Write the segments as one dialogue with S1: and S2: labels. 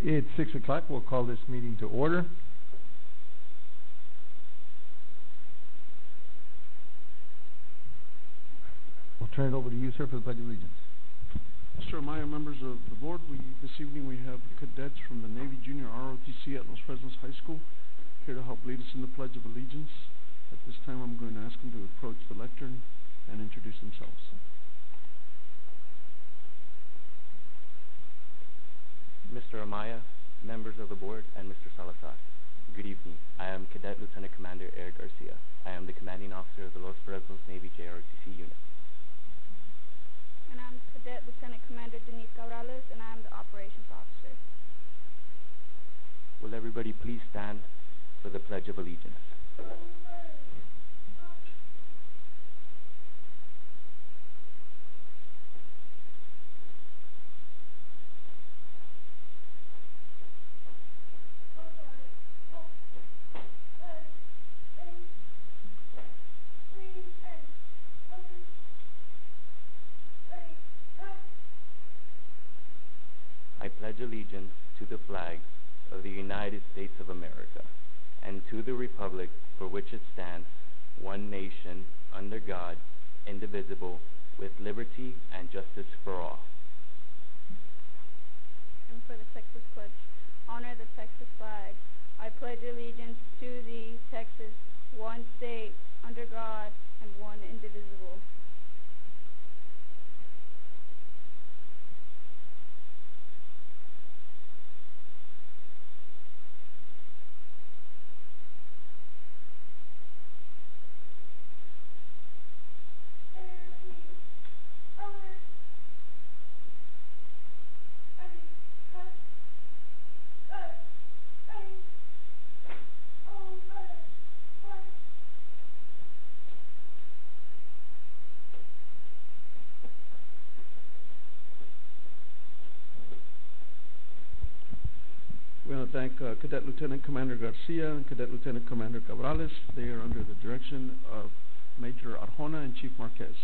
S1: It's 6 o'clock. We'll call this meeting to order. We'll turn it over to you, sir, for the Pledge of Allegiance.
S2: Mr. Amaya, members of the board, this evening we have cadets from the Navy Junior ROTC at Los Fresnos High School here to help lead us in the Pledge of Allegiance. At this time, I'm going to ask them to approach the lectern and introduce themselves.
S3: Mr. Amaya, members of the board, and Mr. Salazar, good evening. I am Cadet Lieutenant Commander Eric Garcia. I am the commanding officer of the Los Fresnos Navy JROTC unit.
S4: And I'm Cadet Lieutenant Commander Denise Cabrales, and I am the operations officer.
S3: Will everybody please stand for the Pledge of Allegiance? I pledge allegiance to the flag of the United States of America and to the republic for which it stands, one nation, under God, indivisible, with liberty and justice for all.
S4: And for the Texas Pledge, honor the Texas flag. I pledge allegiance to thee, Texas, one state, under God, and one indivisible.
S2: We want to thank Cadet Lieutenant Commander Garcia and Cadet Lieutenant Commander Cabrales. They are under the direction of Major Arjona and Chief Marquez.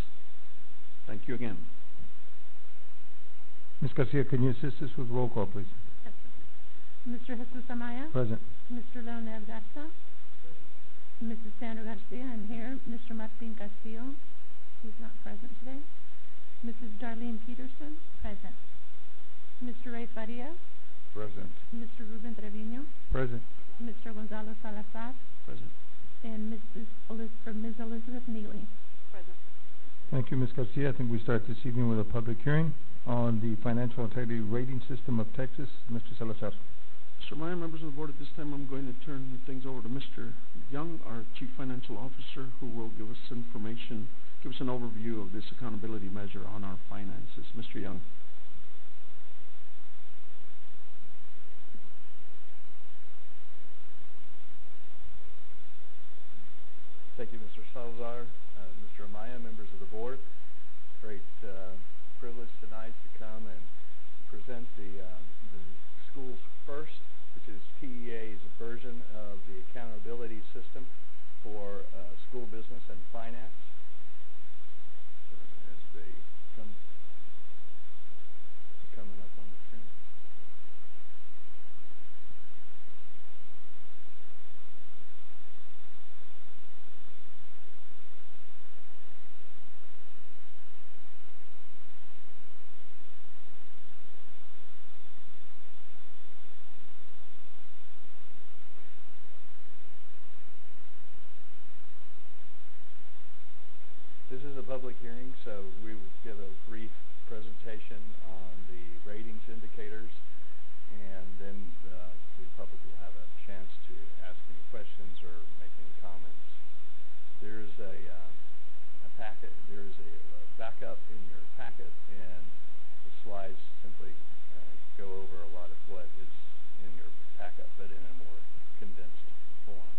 S2: Thank you again.
S1: Ms. Garcia, can you assist us with roll call, please?
S5: Yes, sir. Mr. Jesus Amaya?
S1: Present.
S5: Mr. Leonel Garza? Mrs. Sandra Garcia, I'm here. Mr. Martin Castillo, who's not present today. Mrs. Darlene Peterson? Present. Mr. Ray Farias?
S1: Present.
S5: Mr. Ruben Trevino?
S1: Present.
S5: Mr. Gonzalo Salazar?
S2: Present.
S5: And Ms. Elizabeth Neely? Present.
S1: Thank you, Ms. Garcia. I think we start this evening with a public hearing on the Financial Integrity Rating System of Texas. Mr. Salazar.
S2: Mr. Maya, members of the board, at this time I'm going to turn things over to Mr. Young, our Chief Financial Officer, who will give us information, give us an overview of this accountability measure on our finances. Mr. Young.
S6: Thank you, Mr. Salazar, Mr. Amaya, members of the board. Great privilege tonight to come and present the school's first, which is TEA's version of the accountability system for school business and finance. As they coming up on the screen. This is a public hearing, so we will give a brief presentation on the ratings indicators, and then the public will have a chance to ask any questions or make any comments. There is a packet. There is a backup in your packet, and the slides simply go over a lot of what is in your packet, but in a more condensed form.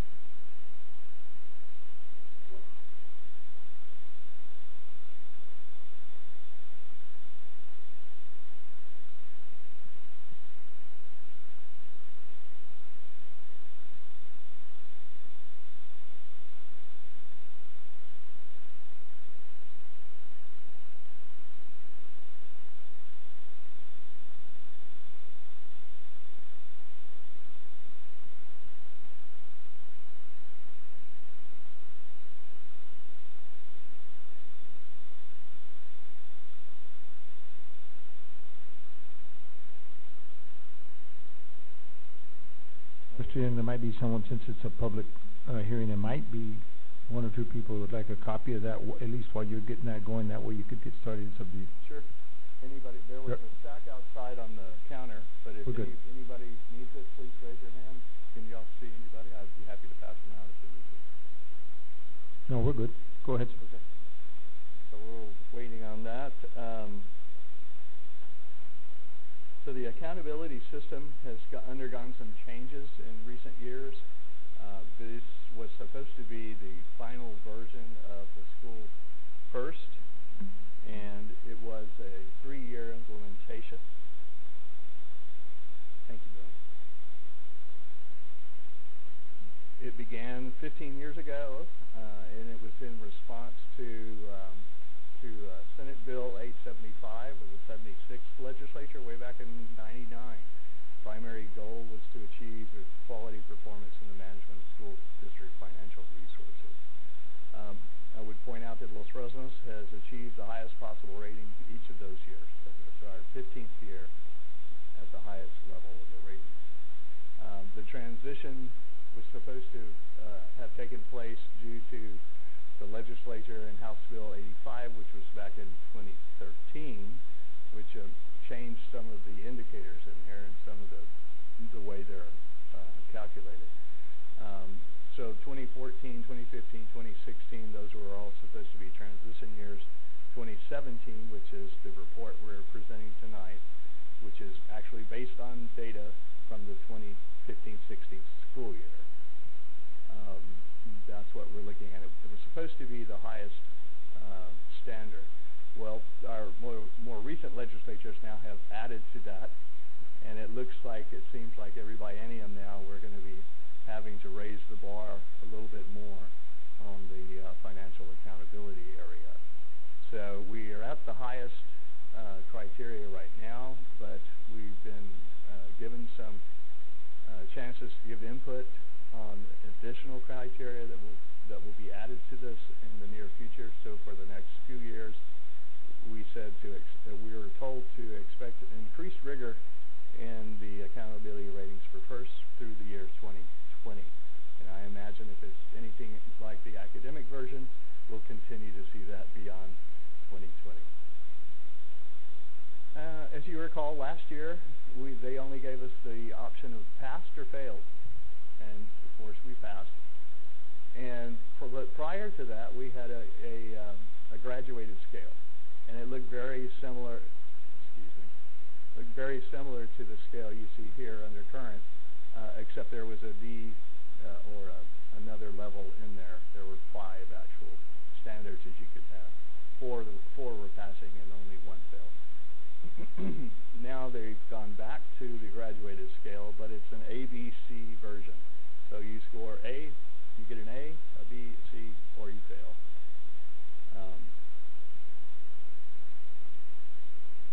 S1: Mr. Young, there might be someone, since it's a public hearing, there might be one or two people who would like a copy of that, at least while you're getting that going. That way you could get started in some of these.
S6: Sure. Anybody, there was
S1: Yep.
S6: a stack outside on the counter, but if
S1: We're good.
S6: anybody needs it, please raise your hand. Can y'all see anybody? I'd be happy to pass them out if you need to.
S1: No, we're good. Go ahead, sir.
S6: Okay. So we're waiting on that. So the accountability system has undergone some changes in recent years. This was supposed to be the final version of the school first, and it was a 3-year implementation. Thank you, Bill. It began 15 years ago, and it was in response to Senate Bill 875 of the 76th legislature way back in '99. Primary goal was to achieve quality performance in the management of school district financial resources. I would point out that Los Fresnos has achieved the highest possible rating each of those years. So it's our 15th year at the highest level of the rating. The transition was supposed to have taken place due to the legislature in House Bill 85, which was back in 2013, which changed some of the indicators in here and some of the way they're calculated. So 2014, 2015, 2016, those were all supposed to be transition years. 2017, which is the report we're presenting tonight, which is actually based on data from the 2015-16 school year. That's what we're looking at. It was supposed to be the highest standard. Well, our more recent legislatures now have added to that, and it seems like every biennium now we're going to be having to raise the bar a little bit more on the financial accountability area. So we are at the highest criteria right now, but we've been given some chances to give input on additional criteria that will be added to this in the near future. So for the next few years, we were told to expect increased rigor in the accountability ratings for first through the year 2020. And I imagine if it's anything like the academic version, we'll continue to see that beyond 2020. As you recall, last year they only gave us the option of passed or failed, and of course we passed. And prior to that, we had a graduated scale, and it looked very similar. Looked very similar to the scale you see here under current, except there was a D or another level in there. There were 5 actual standards that you could have. 4 were passing and only 1 failed. Now they've gone back to the graduated scale, but it's an ABC version. So you score A, you get an A, a B, C, or you fail.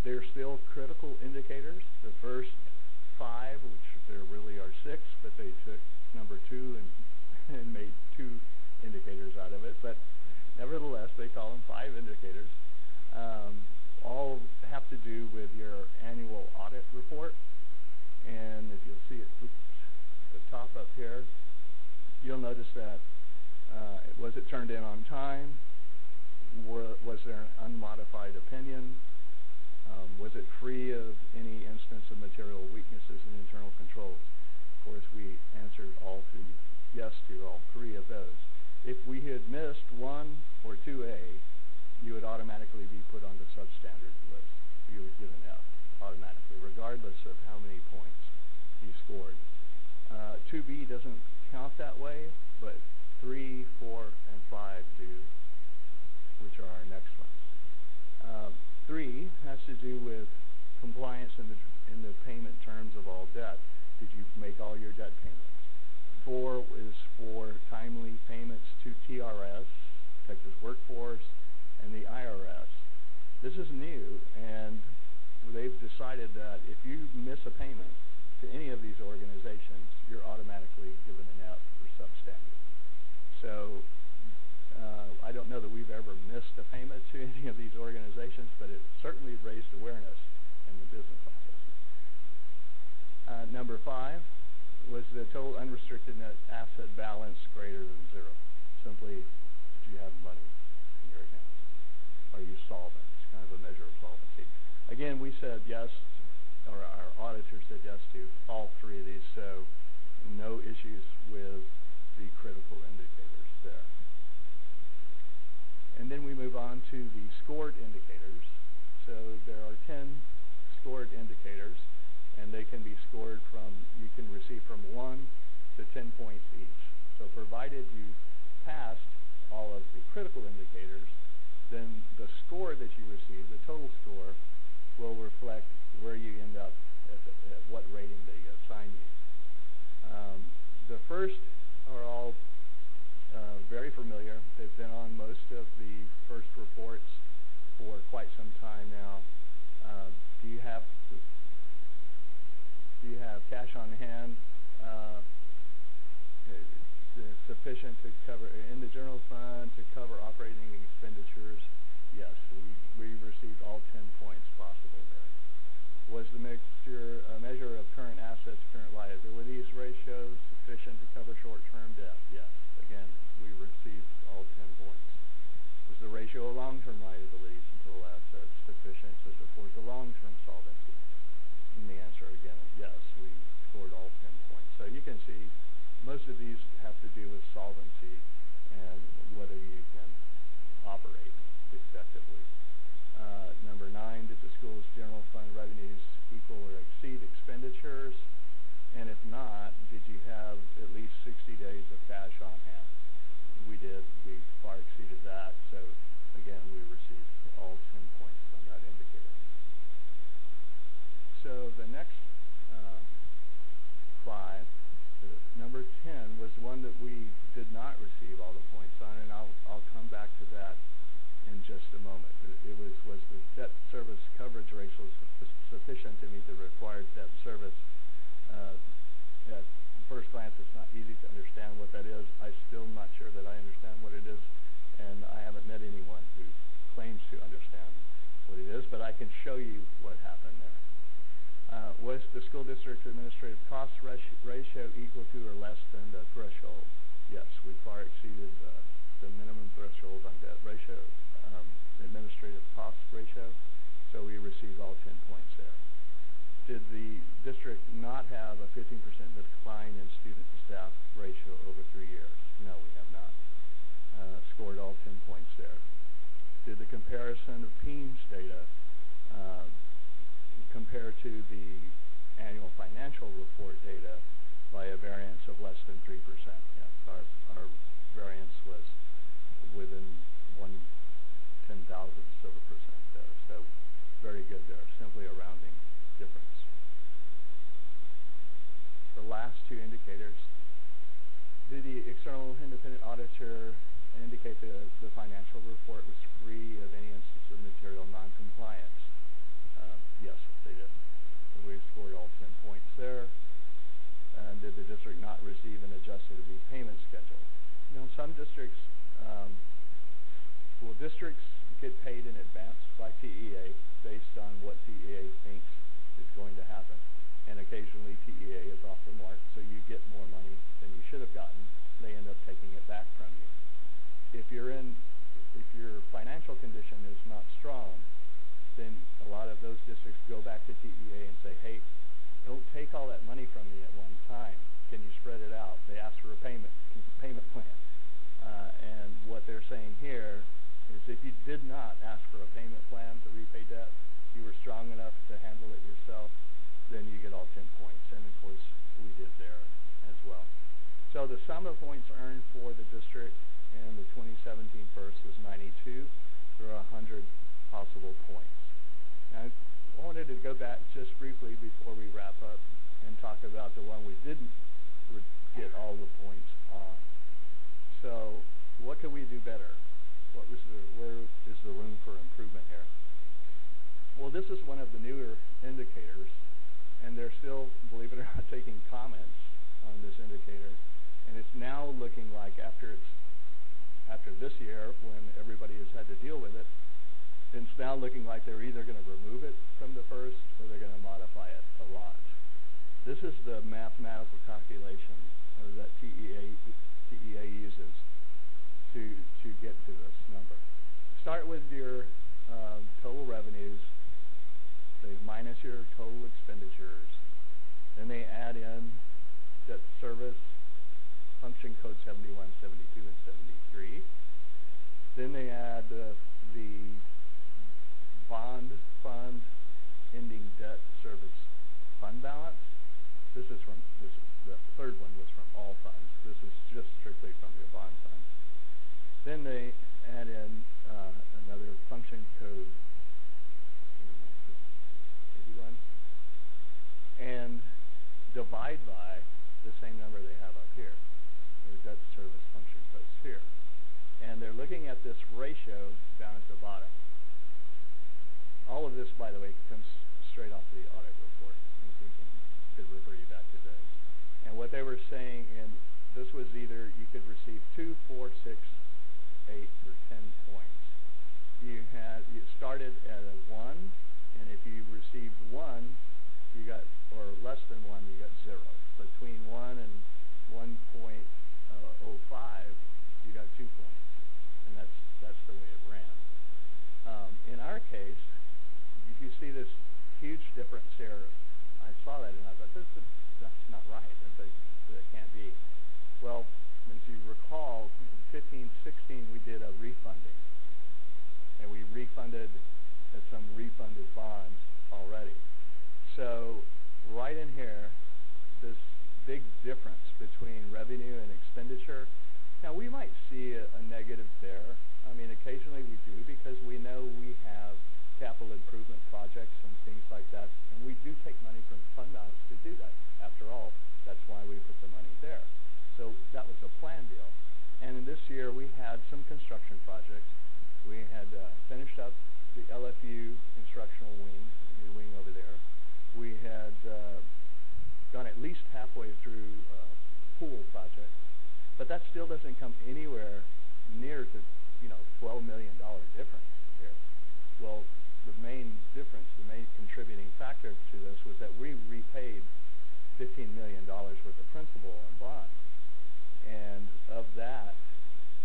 S6: They're still critical indicators. The first 5, which there really are 6, but they took number 2 and made 2 indicators out of it. But nevertheless, they call them 5 indicators. All have to do with your annual audit report. And if you'll see it, the top up here, you'll notice that was it turned in on time? Was there an unmodified opinion? Was it free of any instance of material weaknesses in internal controls? Of course, we answered yes to all 3 of those. If we had missed 1 or 2A, you would automatically be put on the substandard list. You would get an F automatically, regardless of how many points you scored. 2B doesn't count that way, but 3, 4, and 5 do, which are our next ones. 3 has to do with compliance in the payment terms of all debt. Did you make all your debt payments? 4 is for timely payments to TRS, Texas Workforce, and the IRS. This is new, and they've decided that if you miss a payment to any of these organizations, you're automatically given an F for substandard. So I don't know that we've ever missed a payment to any of these organizations, but it certainly raised awareness in the business office. Number 5 was the total unrestricted net asset balance greater than zero? Simply, do you have money in your account? Are you solvent? It's kind of a measure of solvency. Again, we said yes, or our auditor said yes to all three of these, so no issues with the critical indicators there. And then we move on to the scored indicators. So there are 10 scored indicators, and they can be scored from, you can receive from 1 to 10 points each. So provided you passed all of the critical indicators, then the score that you receive, the total score, will reflect where you end up at what rating they assign you. The first are all very familiar. They've been on most of the first reports for quite some time now. Do you have cash on hand sufficient to cover in the general fund to cover operating expenditures? Yes, we received all 10 points possible there. Was the measure of current assets, current liabilities ratio sufficient to cover short-term debt? Yes. Again, we received all 10 points. Was the ratio of long-term liabilities and total assets sufficient to support the long-term solvency? And the answer again is yes. We scored all 10 points. So you can see most of these have to do with solvency and whether you can operate effectively. Number 9, did the school's general fund revenues equal or exceed expenditures? And if not, did you have at least 60 days of cash on hand? We did. We far exceeded that. So again, we received all 10 points on that indicator. So the next 5, number 10 was one that we did not receive all the points on, and I'll come back to that in just a moment. It was the debt service coverage ratio sufficient to meet the required debt service? At first glance, it's not easy to understand what that is. I'm still not sure that I understand what it is, and I haven't met anyone who claims to understand what it is, but I can show you what happened there. Was the school district administrative cost ratio equal to or less than the threshold? Yes, we far exceeded the minimum threshold on debt ratio, administrative cost ratio, so we received all 10 points there. Did the district not have a 15% decline in student to staff ratio over 3 years? No, we have not. Scored all 10 points there. Did the comparison of PEAMS data compare to the annual financial report data by a variance of less than 3%? Yes, our variance was within 1/10,000th of a percent there, so very good there, simply a rounding difference. The last 2 indicators, did the external independent auditor indicate the financial report was free of any instance of material noncompliance? Yes, they did. So we scored all 10 points there. And did the district not receive an adjusted repayment schedule? You know, some districts, districts get paid in advance by TEA based on what TEA thinks is going to happen. And occasionally TEA is off the mark, so you get more money than you should have gotten. They end up taking it back from you. If your financial condition is not strong, then a lot of those districts go back to TEA and say, hey, don't take all that money from me at one time. Can you spread it out? They ask for a payment plan. And what they're saying here is if you did not ask for a payment plan to repay debt, you were strong enough to handle it yourself, then you get all 10 points. And of course, we did there as well. So the sum of points earned for the district in the 2017 first was 92. There are 100 possible points. Now, I wanted to go back just briefly before we wrap up and talk about the one we didn't get all the points on. So what could we do better? Where is the room for improvement here? Well, this is one of the newer indicators, and they're still, believe it or not, taking comments on this indicator. And it's now looking like after this year, when everybody has had to deal with it, it's now looking like they're either going to remove it from the first or they're going to modify it a lot. This is the mathematical calculation that TEA uses to get to this number. Start with your total revenues. They minus your total expenditures. Then they add in debt service, function code 71, 72, and 73. Then they add the bond fund ending debt service fund balance. The third one was from all funds. This is just strictly from your bond fund. Then they add in another function code 81 and divide by the same number they have up here, the debt service function codes here. And they're looking at this ratio down at the bottom. All of this, by the way, comes straight off the audit report. Could refer you back to those. And what they were saying, and this was either you could receive 2, 4, 6, 8, or 10 points. You started at a 1, and if you received 1, you got, or less than 1, you got 0. Between 1 and 1.05, you got 2 points, and that's the way it ran. In our case, if you see this huge difference here, I saw that and I thought, that's not right. That can't be. Well, as you recall, in 15, 16, we did a refunding. And we refunded some refunded bonds already. So right in here, this big difference between revenue and expenditure. Now, we might see a negative there. I mean, occasionally we do because we know we have capital improvement projects and things like that, and we do take money from fund balance to do that. After all, that's why we put the money there. So that was a planned deal. And in this year, we had some construction projects. We had finished up the LFU instructional wing, the wing over there. We had gone at least halfway through pool project, but that still doesn't come anywhere near the $12 million difference here. Well, the main difference, the main contributing factor to this was that we repaid $15 million worth of principal on bonds. And of that,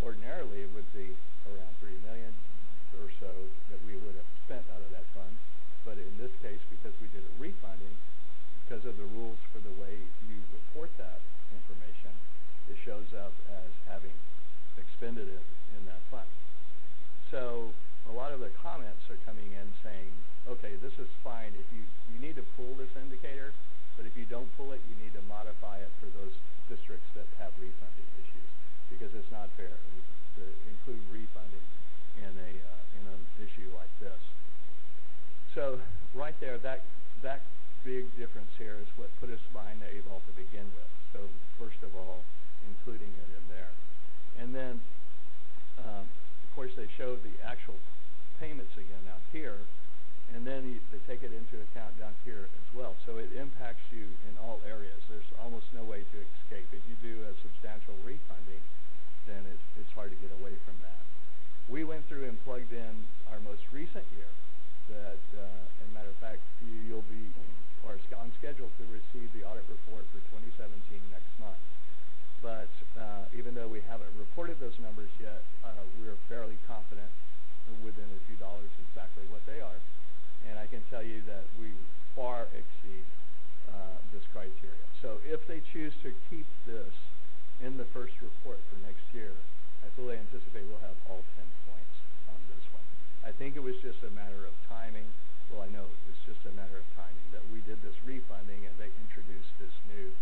S6: ordinarily it would be around $3 million or so that we would have spent out of that fund. But in this case, because we did a refunding, because of the rules for the way you report that information, it shows up as having expended it in that fund. So a lot of the comments are coming in saying, okay, this is fine if you need to pull this indicator, but if you don't pull it, you need to modify it for those districts that have refunding issues, because it's not fair to include refunding in an issue like this. So right there, that big difference here is what put us behind the 8 ball to begin with. So first of all, including it in there. And then, of course, they show the actual payments again out here, and then they take it into account down here as well. So it impacts you in all areas. There's almost no way to escape. If you do a substantial refunding, then it's hard to get away from that. We went through and plugged in our most recent year. That, as a matter of fact, you'll be on schedule to receive the audit report for 2017 next month. But even though we haven't reported those numbers yet, we're fairly confident within a few dollars exactly what they are. And I can tell you that we far exceed this criteria. So if they choose to keep this in the first report for next year, I fully anticipate we'll have all 10 points on this one. I think it was just a matter of timing. Well, I know it's just a matter of timing that we did this refunding and they introduced this new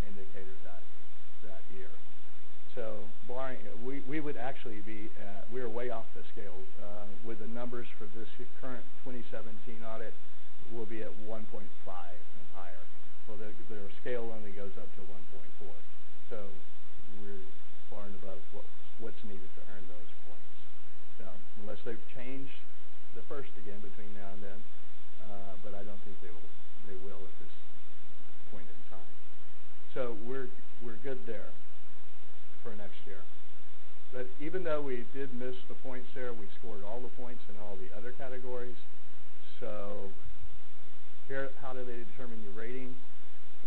S6: indicator that year. So barring, we would actually be we're way off the scale with the numbers for this current 2017 audit. We'll be at 1.5 and higher. Well, their scale only goes up to 1.4. So we're far and above what's needed to earn those points. Unless they've changed the first again between now and then, but I don't think they will at this point in time. So we're good there for next year. But even though we did miss the points there, we scored all the points in all the other categories. So here, how do they determine your rating?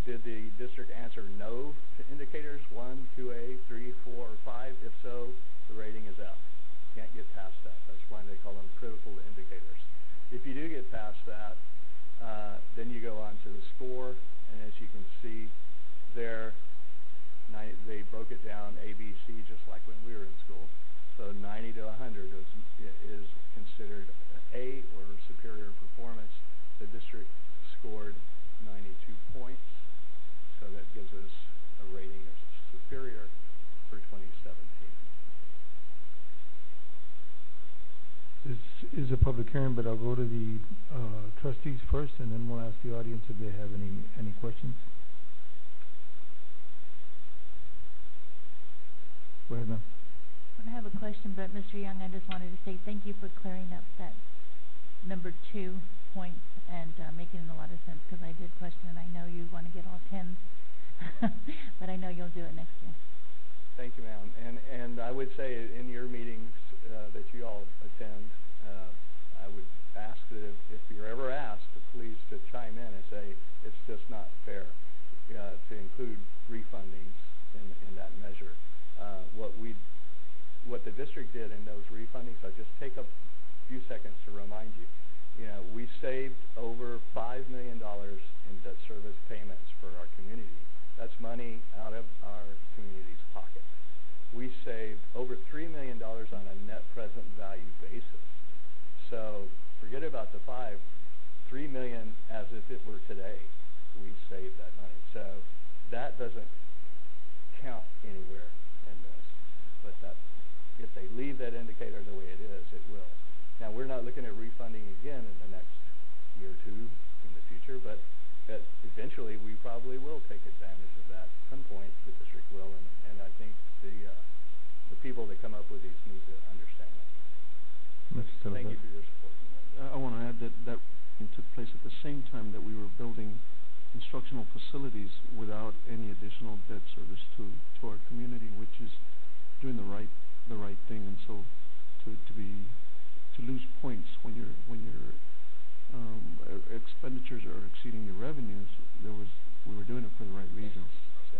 S6: did the district answer no to indicators 1, 2A, 3, 4, or 5? If so, the rating is F. Can't get past that. That's why they call them critical indicators. If you do get past that, then you go on to the score, and as you can see there, they broke it down A, B, C, just like when we were in school. So 90 to 100 is considered A, or superior performance. The district scored 92 points, so that gives us a rating of superior for 2017.
S1: This is a public hearing, but I'll go to the trustees first, and then we'll ask the audience if they have any questions. Go ahead, ma'am.
S7: I have a question, but Mr. Young, I just wanted to say thank you for clearing up that number 2 points and making a lot of sense, because I did question, and I know you want to get all 10s, but I know you'll do it next year.
S6: Thank you, ma'am. And I would say in your meetings that you all attend, I would ask that if you're ever asked, please to chime in and say it's just not fair to include refundings in that measure. What the district did in those refundings, I'll just take a few seconds to remind you. You know, we saved over $5 million in debt service payments for our community. That's money out of our community's pocket. We saved over $3 million on a net present value basis. So forget about the $3 million as if it were today. We saved that money. So that doesn't count anywhere in this. But that, if they leave that indicator the way it is, it will. Now, we're not looking at refunding again in the next year or two in the future, but eventually we probably will take advantage of that. At some point, the district will, and I think the people that come up with these need to understand that. Thank you for your support.
S2: I want to add that took place at the same time that we were building instructional facilities without any additional debt service to our community, which is doing the right thing. And so to lose points when your expenditures are exceeding your revenues, we were doing it for the right reasons. So.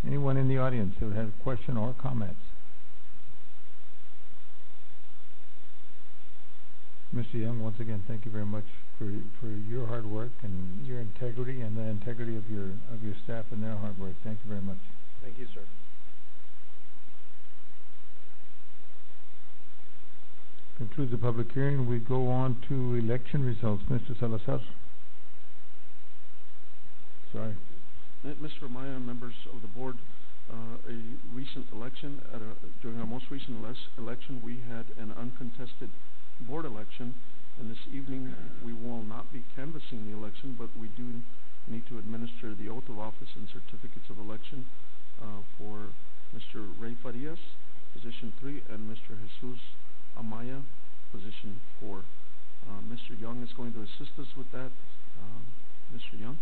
S1: Anyone in the audience who has a question or comments? Mr. Young, once again, thank you very much for your hard work and your integrity and the integrity of your staff and their hard work. Thank you very much.
S6: Thank you, sir.
S1: Concludes the public hearing. We go on to election results. Mr. Salazar. Sorry.
S2: Mr. Amaya, members of the board, a recent election, during our most recent election, we had an uncontested board election, and this evening we will not be canvassing the election, but we do need to administer the oath of office and certificates of election for Mr. Ray Farias, position 3, and Mr. Jesus Amaya, position 4. Mr. Young is going to assist us with that. Mr. Young.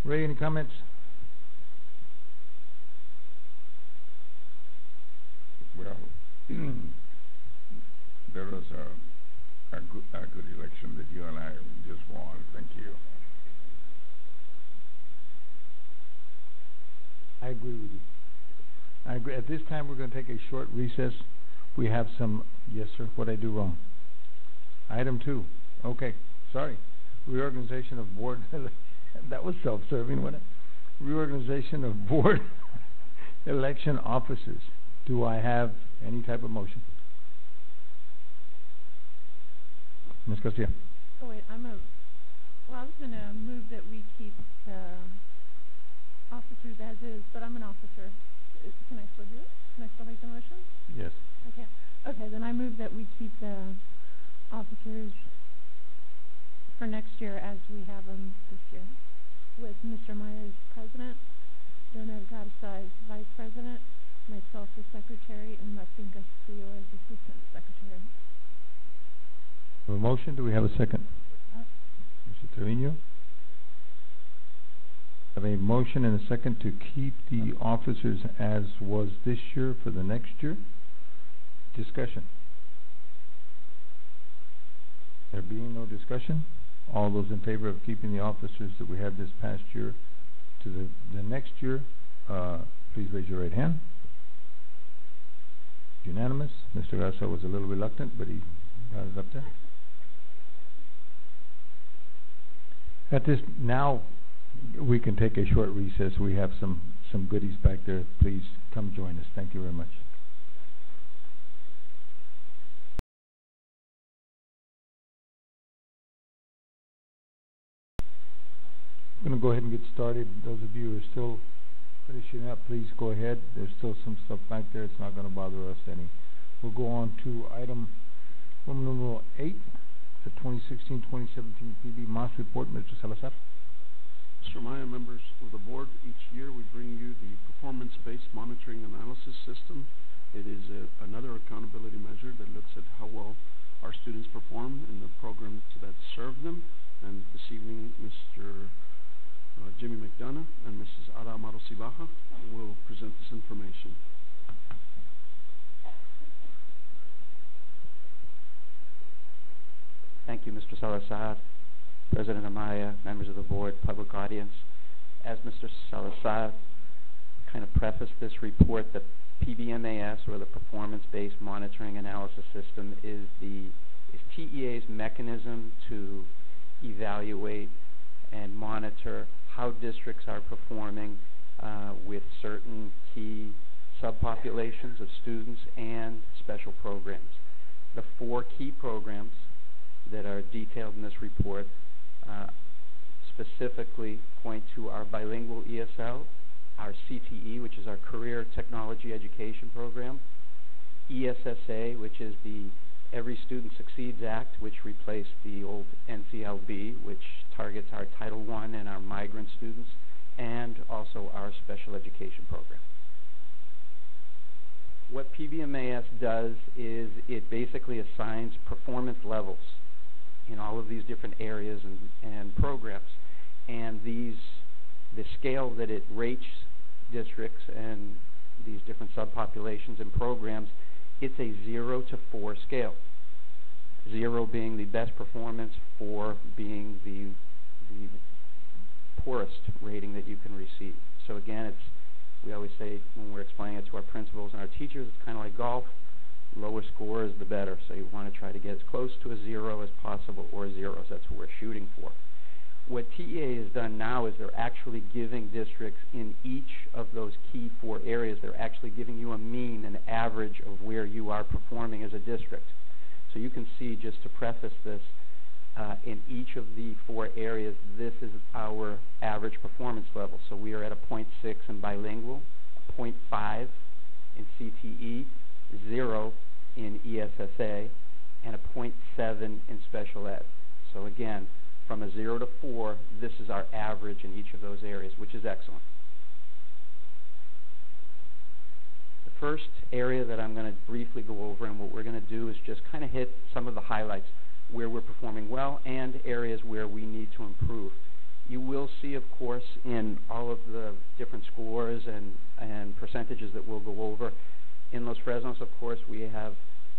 S1: Ray, any comments?
S8: Well, there was a good election that you and I just won. Thank you.
S1: I agree with you. I agree. At this time, we're going to take a short recess. We have some, yes, sir, what'd I do wrong? Item 2. Okay, sorry. Reorganization of board. That was self-serving, wasn't it? Reorganization of board election officers. Do I have any type of motion? Ms. Garcia.
S5: Oh, wait, I was gonna move that we keep the officers as is, but I'm an officer. Can I still do it? Can I still make the motion?
S1: Yes.
S5: I can. Okay, then I move that we keep the officers for next year as we have them this year, with Mr. Maya as president, Dona Garza as vice president, myself as secretary, and Martin Castillo as assistant secretary.
S1: A motion, do we have a second? Mr. Trevino? Have a motion and a second to keep the officers as was this year for the next year. Discussion. There being no discussion, all those in favor of keeping the officers that we had this past year to the next year, please raise your right hand. Unanimous. Mr. Garza was a little reluctant, but he got it up there. At this, now we can take a short recess. We have some goodies back there. Please come join us. Thank you very much. I'm going to go ahead and get started. Those of you who are still finishing up, please go ahead. There's still some stuff back there. It's not going to bother us any. We'll go on to item number 8, the 2016-2017 PB Moss report. Mr. Salazar.
S2: Mr. Maya, members of the board, each year we bring you the performance-based monitoring analysis system. It is another accountability measure that looks at how well our students perform in the programs that serve them. And this evening, Mr. Jimmy McDonough and Mrs. Ara Amaro Cibaja will present this information.
S9: Thank you, Mr. Salazar, President Amaya, members of the board, public audience. As Mr. Salazar kind of prefaced this report, the PBMAS, or the Performance-Based Monitoring Analysis System, is TEA's mechanism to evaluate and monitor how districts are performing with certain key subpopulations of students and special programs. The 4 key programs that are detailed in this report specifically point to our bilingual ESL, our CTE, which is our Career Technology Education Program, ESSA, which is the Every Student Succeeds Act, which replaced the old NCLB, which targets our Title I and our migrant students, and also our Special Education Program. What PBMAS does is it basically assigns performance levels in all of these different areas and programs, and the scale that it rates districts and these different subpopulations and programs, it's a 0 to 4 scale. 0 being the best performance, 4 being the poorest rating that you can receive. So again, we always say when we're explaining it to our principals and our teachers, it's kind of like golf. Lower score is the better, so you want to try to get as close to a 0 as possible, or zeros. That's what we're shooting for. What TEA has done now is they're actually giving districts in each of those key 4 areas, they're actually giving you a mean, an average of where you are performing as a district. So you can see, just to preface this, in each of the 4 areas, this is our average performance level. So we are at a 0.6 in bilingual, a 0.5 in CTE, 0 in ESSA, and a 0.7 in special ed. So again, from a 0 to 4, this is our average in each of those areas, which is excellent. The first area that I'm going to briefly go over, and what we're going to do is just kind of hit some of the highlights where we're performing well and areas where we need to improve. You will see, of course, in all of the different scores and percentages that we'll go over, in Los Fresnos, of course, we have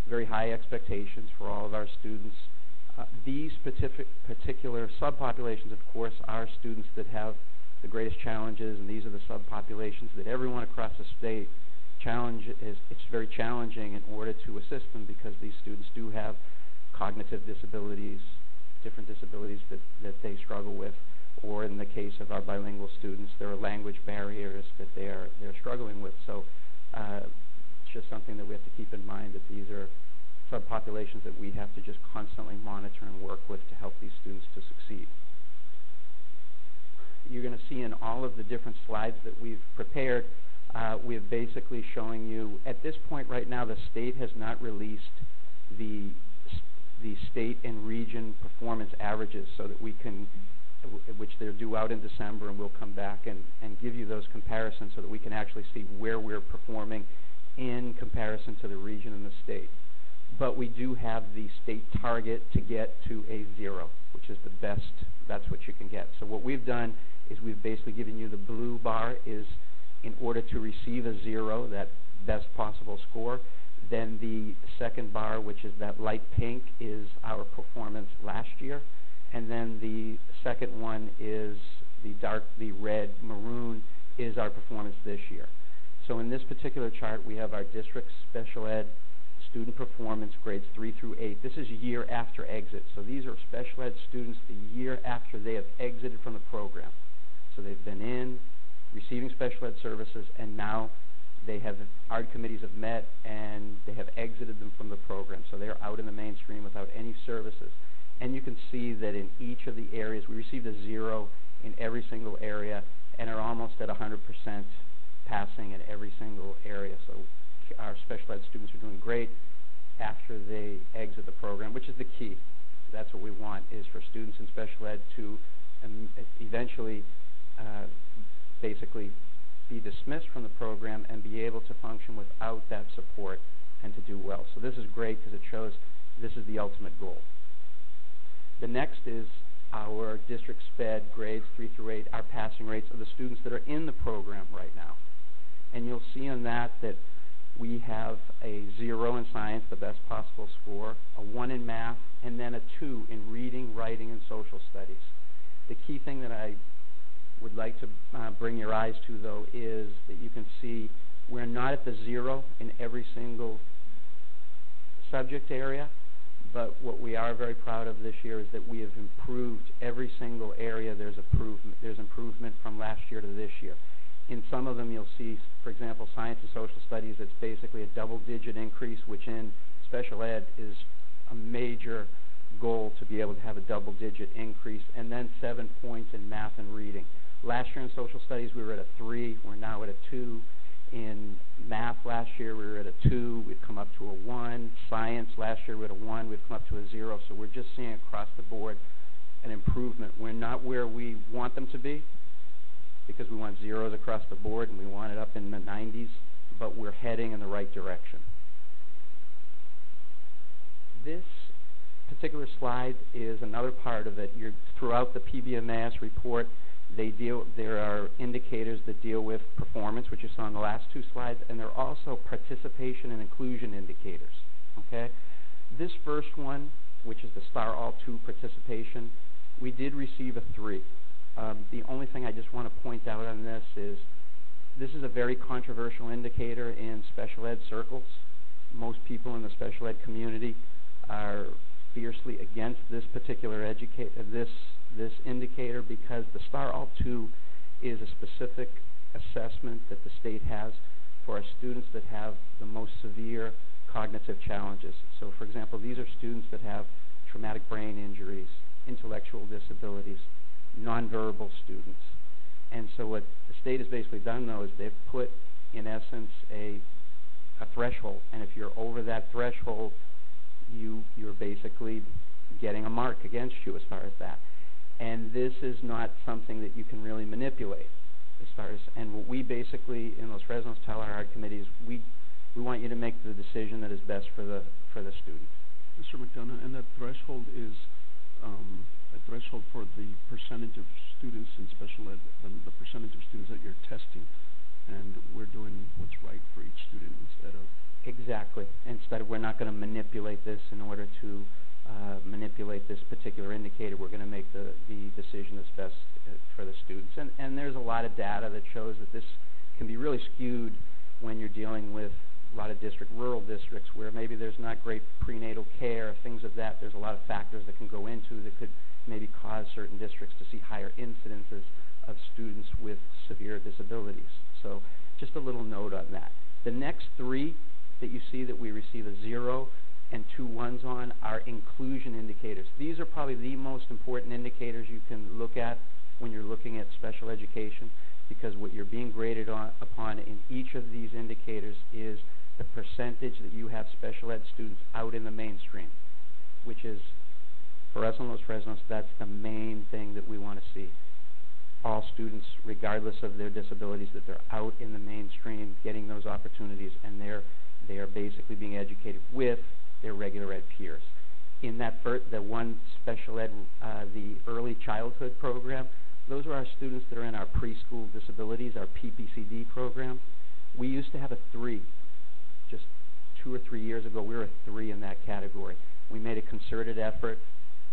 S9: very high expectations for all of our students. These particular subpopulations, of course, are students that have the greatest challenges, and these are the subpopulations that everyone across the state it's very challenging in order to assist them, because these students do have cognitive disabilities, different disabilities that they struggle with, or in the case of our bilingual students, there are language barriers that they're struggling with. So it's just something that we have to keep in mind, that these are subpopulations that we have to just constantly monitor and work with to help these students to succeed. You're going to see in all of the different slides that we've prepared, we have basically showing you, at this point right now, the state has not released the state and region performance averages, so that we can, which they're due out in December, and we'll come back and give you those comparisons so that we can actually see where we're performing in comparison to the region and the state. But we do have the state target to get to a 0, which is the best. That's what you can get. So what we've done is we've basically given you the blue bar is in order to receive a 0, that best possible score. Then the second bar, which is that light pink, is our performance last year. And then the second one is the red maroon is our performance this year. So in this particular chart, we have our district special ed student performance grades 3 through 8. This is year after exit. So these are special ed students the year after they have exited from the program. So they've been in, receiving special ed services, and now our committees have met and they have exited them from the program. So they're out in the mainstream without any services. And you can see that in each of the areas, we received a 0 in every single area and are almost at 100% passing in every single area. So our special ed students are doing great after they exit the program, which is the key. That's what we want, is for students in special ed to eventually basically be dismissed from the program and be able to function without that support and to do well. So this is great because it shows this is the ultimate goal. The next is our district SPED grades 3 through 8, our passing rates of the students that are in the program right now. And you'll see on that we have a 0 in science, the best possible score, a 1 in math, and then a 2 in reading, writing, and social studies. The key thing that I would like to bring your eyes to, though, is that you can see we're not at the 0 in every single subject area, but what we are very proud of this year is that we have improved every single area. There's improvement from last year to this year. In some of them, you'll see, for example, science and social studies, it's basically a double-digit increase, which in special ed is a major goal to be able to have a double-digit increase, and then 7 points in math and reading. Last year in social studies, we were at a 3. We're now at a 2. In math last year, we were at a 2. We've come up to a 1. Science last year, we were at a 1. We've come up to a 0. So we're just seeing across the board an improvement. We're not where we want them to be, because we want 0s across the board, and we want it up in the 90s, but we're heading in the right direction. This particular slide is another part of it. Throughout the PBMAS report, there are indicators that deal with performance, which you saw on the last 2 slides, and there are also participation and inclusion indicators. Okay? This first one, which is the STAR All-2 participation, we did receive a 3. The only thing I just want to point out on this is a very controversial indicator in special ed circles. Most people in the special ed community are fiercely against this particular this indicator, because the STAR All-2 is a specific assessment that the state has for our students that have the most severe cognitive challenges. So, for example, these are students that have traumatic brain injuries, intellectual disabilities, nonverbal students. And so what the state has basically done, though, is they've put, in essence, a threshold. And if you're over that threshold, you're basically getting a mark against you as far as that. And this is not something that you can really manipulate as far as, and what we basically in Los Fresnos tell our art committees, we want you to make the decision that is best for the student.
S2: Mr. McDonough, and that threshold is a threshold for the percentage of students in special ed, the percentage of students that you're testing, and we're doing what's right for each student instead of...
S9: Exactly. Instead of, we're not going to manipulate this in order to manipulate this particular indicator. We're going to make the decision that's best for the students. And there's a lot of data that shows that this can be really skewed when you're dealing with a lot of rural districts where maybe there's not great prenatal care, things of that. There's a lot of factors that can go into that could maybe cause certain districts to see higher incidences of students with severe disabilities. So just a little note on that. The next three that you see that we receive a 0 and 2 1s on are inclusion indicators. These are probably the most important indicators you can look at when you're looking at special education, because what you're being graded upon in each of these indicators is the percentage that you have special ed students out in the mainstream, which is, for us in Los Fresnos, that's the main thing that we want to see. All students, regardless of their disabilities, that they're out in the mainstream getting those opportunities, and they are basically being educated with their regular ed peers. In that the one special ed, the early childhood program, those are our students that are in our preschool disabilities, our PPCD program. We used to have a 3. Just 2 or 3 years ago, we were a 3 in that category. We made a concerted effort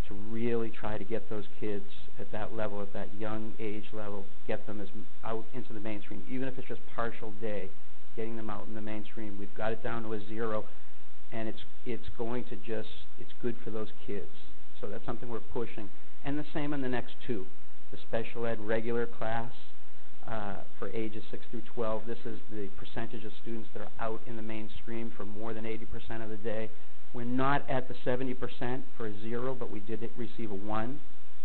S9: to really try to get those kids at that level, at that young age level, get them out into the mainstream, even if it's just partial day, getting them out in the mainstream. We've got it down to a 0, and it's going to just, it's good for those kids. So that's something we're pushing. And the same in the next 2. The special ed regular class for ages 6 through 12, this is the percentage of students that are out in the mainstream for more than 80% of the day. We're not at the 70% for a 0, but we did receive a 1,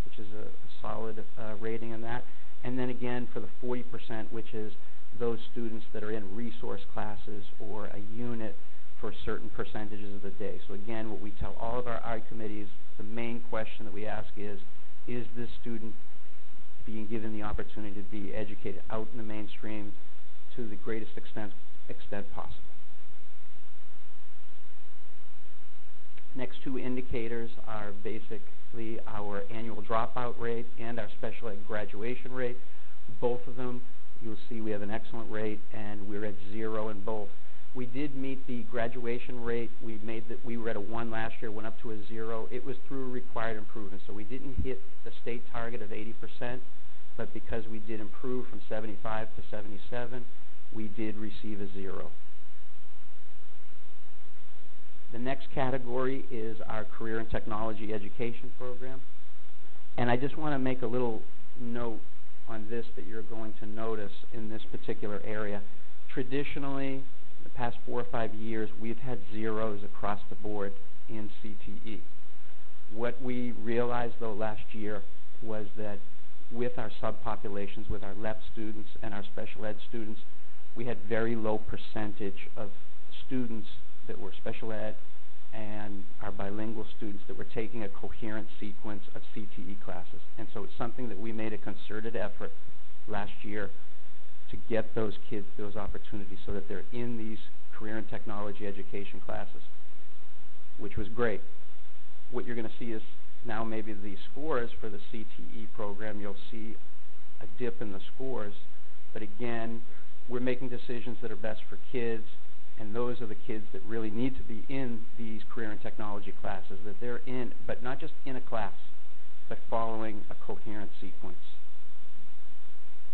S9: which is a solid rating in that. And then again for the 40%, which is those students that are in resource classes or a unit for certain percentages of the day. So again, what we tell all of our ARD committees, the main question that we ask is this student being given the opportunity to be educated out in the mainstream to the greatest extent possible? Next 2 indicators are basically our annual dropout rate and our special ed graduation rate. Both of them, you'll see we have an excellent rate, and we're at 0 in both. We did meet the graduation rate. We were at a 1 last year, went up to a 0. It was through required improvement, so we didn't hit the state target of 80%, but because we did improve from 75 to 77, we did receive a 0. The next category is our career and technology education program. And I just want to make a little note on this that you're going to notice in this particular area. Traditionally, the past 4 or 5 years, we've had 0s across the board in CTE. What we realized, though, last year was that with our subpopulations, with our LEP students and our special ed students, we had very low percentage of students that were special ed and our bilingual students that were taking a coherent sequence of CTE classes. And so it's something that we made a concerted effort last year to get those kids those opportunities so that they're in these career and technology education classes, which was great. What you're going to see is now maybe the scores for the CTE program, you'll see a dip in the scores, but again, we're making decisions that are best for kids, and those are the kids that really need to be in these career and technology classes, that they're in, but not just in a class, but following a coherent sequence.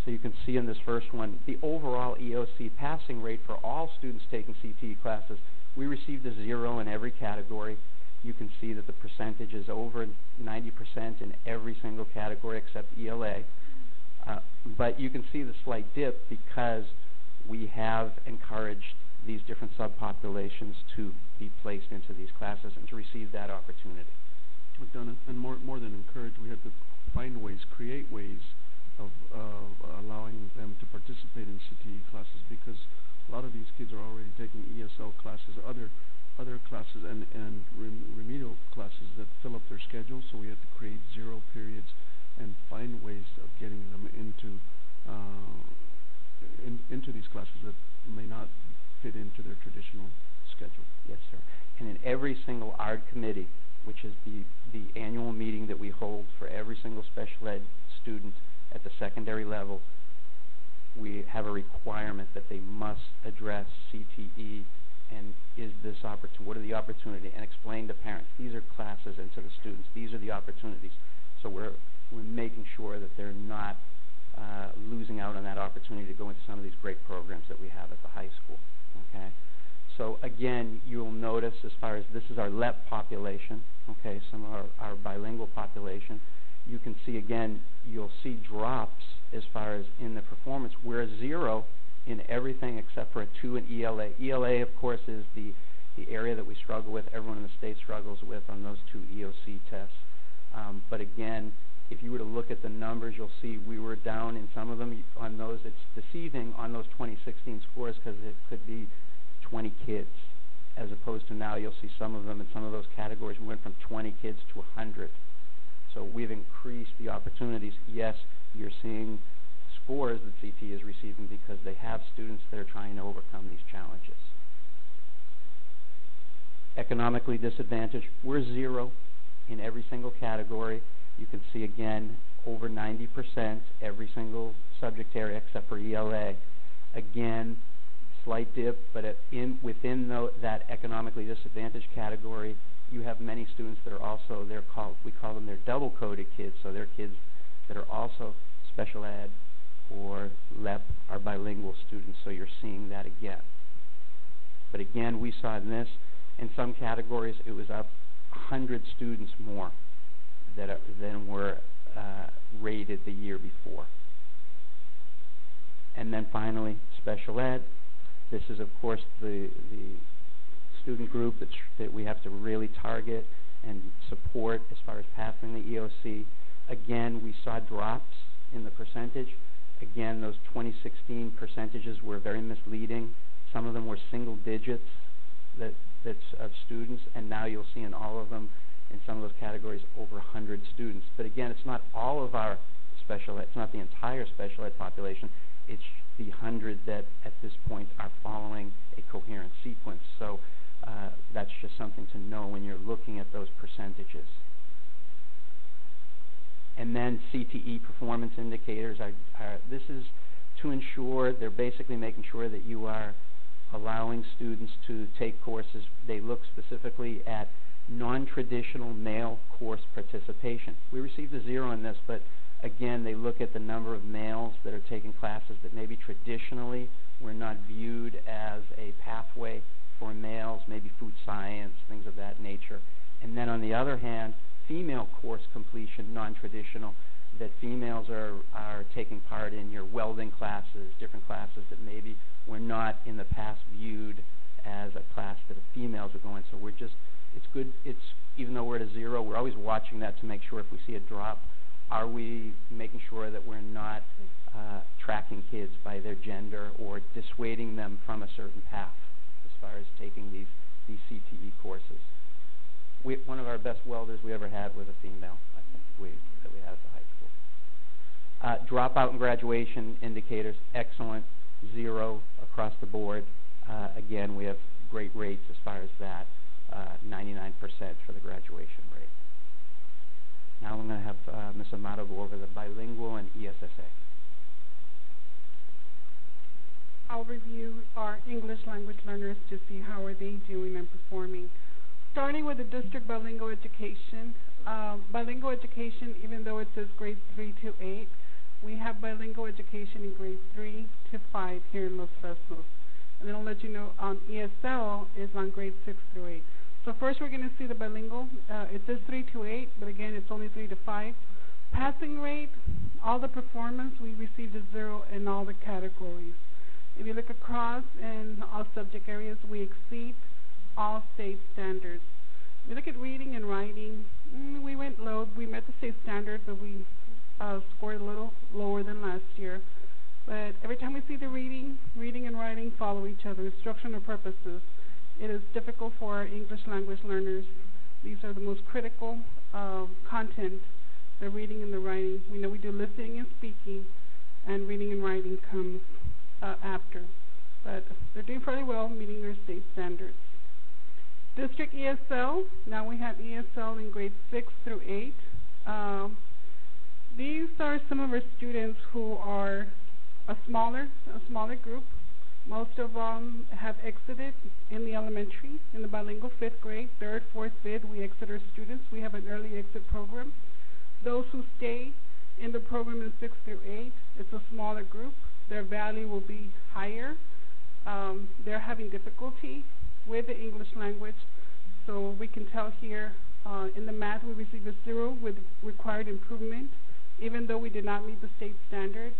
S9: So you can see in this first one, the overall EOC passing rate for all students taking CTE classes, we received a 0 in every category. You can see that the percentage is over 90% in every single category except ELA. But you can see the slight dip because we have encouraged these different subpopulations to be placed into these classes and to receive that opportunity.
S2: We've done it, and more than encourage, we have to find ways, create ways of allowing them to participate in CTE classes, because a lot of these kids are already taking ESL classes, other classes, and remedial classes that fill up their schedule. So we have to create 0 periods and find ways of getting them into these classes that may not fit into their traditional schedule.
S9: Yes, sir. And in every single ARD committee, which is the annual meeting that we hold for every single special ed student at the secondary level, we have a requirement that they must address CTE and what are the opportunity, and explain to parents, these are classes, and to the students, these are the opportunities. So we're making sure that they're not losing out on that opportunity to go into some of these great programs that we have at the high school, okay? So again, you'll notice as far as this is our LEP population, okay, some of our bilingual population. You can see again, you'll see drops as far as in the performance. We're a 0 in everything except for a 2 in ELA. ELA, of course, is the area that we struggle with, everyone in the state struggles with on those 2 EOC tests. But again, if you were to look at the numbers, you'll see we were down in some of them on those. It's deceiving on those 2016 scores because it could be 20 kids, as opposed to now you'll see some of them in some of those categories. We went from 20 kids to 100. So we've increased the opportunities. Yes, you're seeing scores that CT is receiving because they have students that are trying to overcome these challenges. Economically disadvantaged, we're 0 in every single category. You can see again over 90% every single subject area except for ELA. Again, slight dip, but within that economically disadvantaged category, you have many students that are also, we call them they're double-coded kids, so they're kids that are also special ed or LEP are bilingual students, so you're seeing that again. But again, we saw in some categories, it was up 100 students more than were rated the year before. And then finally, special ed. This is, of course, the student group that we have to really target and support as far as passing the EOC. Again, we saw drops in the percentage. Again, those 2016 percentages were very misleading. Some of them were single digits of students, and now you'll see in all of them, in some of those categories, over 100 students. But again, it's not all of our special ed, it's not the entire special ed population, it's the 100 that at this point are following a coherent sequence. So that's just something to know when you're looking at those percentages. And then CTE performance indicators, this is to ensure, they're basically making sure that you are allowing students to take courses. They look specifically at non-traditional male course participation. We received a 0 on this, but again, they look at the number of males that are taking classes that maybe traditionally were not viewed as a pathway for males, maybe food science, things of that nature. And then on the other hand, female course completion, non-traditional, that females are taking part in your welding classes, different classes that maybe were not in the past viewed as a class that females are going. So it's good, even though we're at a 0, we're always watching that to make sure if we see a drop, are we making sure that we're not tracking kids by their gender or dissuading them from a certain path as far as taking these CTE courses. One of our best welders we ever had was a female, I think, that we had at the high school. Dropout and graduation indicators, excellent, 0 across the board. Again, we have great rates as far as that, 99% for the graduation rate. Now I'm going to have Ms. Amato go over the bilingual and ESSA.
S10: I'll review our English language learners to see how are they doing and performing. Starting with the district bilingual education. Bilingual education, even though it says grades 3 to 8, we have bilingual education in grades 3 to 5 here in Los Fresnos. And then I'll let you know ESL is on grades 6 through 8. So first we're going to see the bilingual. It says 3 to 8, but again it's only 3 to 5. Passing rate, all the performance, we received a 0 in all the categories. If you look across in all subject areas, we exceed all state standards. If you look at reading and writing, we went low. We met the state standard, but we scored a little lower than last year. But every time we see the reading and writing follow each other, instructional purposes. It is difficult for our English language learners. These are the most critical content, the reading and the writing. We know we do listening and speaking, and reading and writing comes after. But they're doing fairly well, meeting their state standards. District ESL, now we have ESL in grades 6 through 8. These are some of our students who are a smaller group. Most of them have exited in the elementary, in the bilingual 5th grade, 3rd, 4th, 5th, we exit our students. We have an early exit program. Those who stay in the program in 6 through 8, it's a smaller group. Their value will be higher. They're having difficulty with the English language, so we can tell here in the math we received a 0 with required improvement. Even though we did not meet the state standard,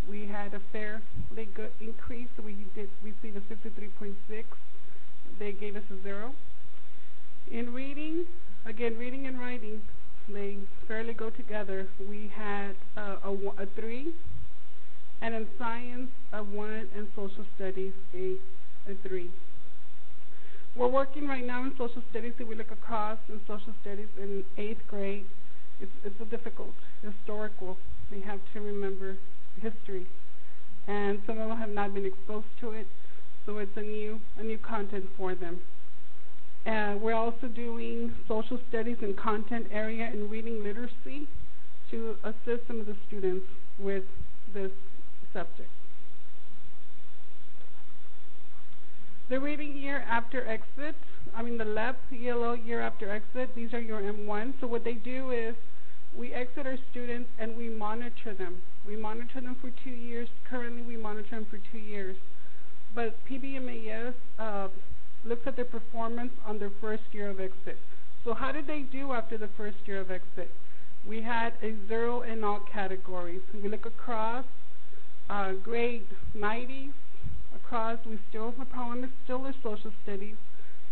S10: we had a fairly good increase. We did receive a 63.6. They gave us a 0. In reading, again, reading and writing, they fairly go together. We had a 3, and in science, a 1, and social studies, a 3. We're working right now in social studies. If we look across in social studies in 8th grade, it's a difficult historical. They have to remember history, and some of them have not been exposed to it, so it's a new content for them. We're also doing social studies and content area and reading literacy to assist some of the students with this subject. The reading year after exit, the LEP, ELO year after exit, these are your M1. So what they do is we exit our students and we monitor them. We monitor them for 2 years. Currently we monitor them for 2 years. But PBMAS looks at their performance on their first year of exit. So how did they do after the first year of exit? We had a 0 in all categories. We look across grade 90s. Across, we still, the problem is still in social studies,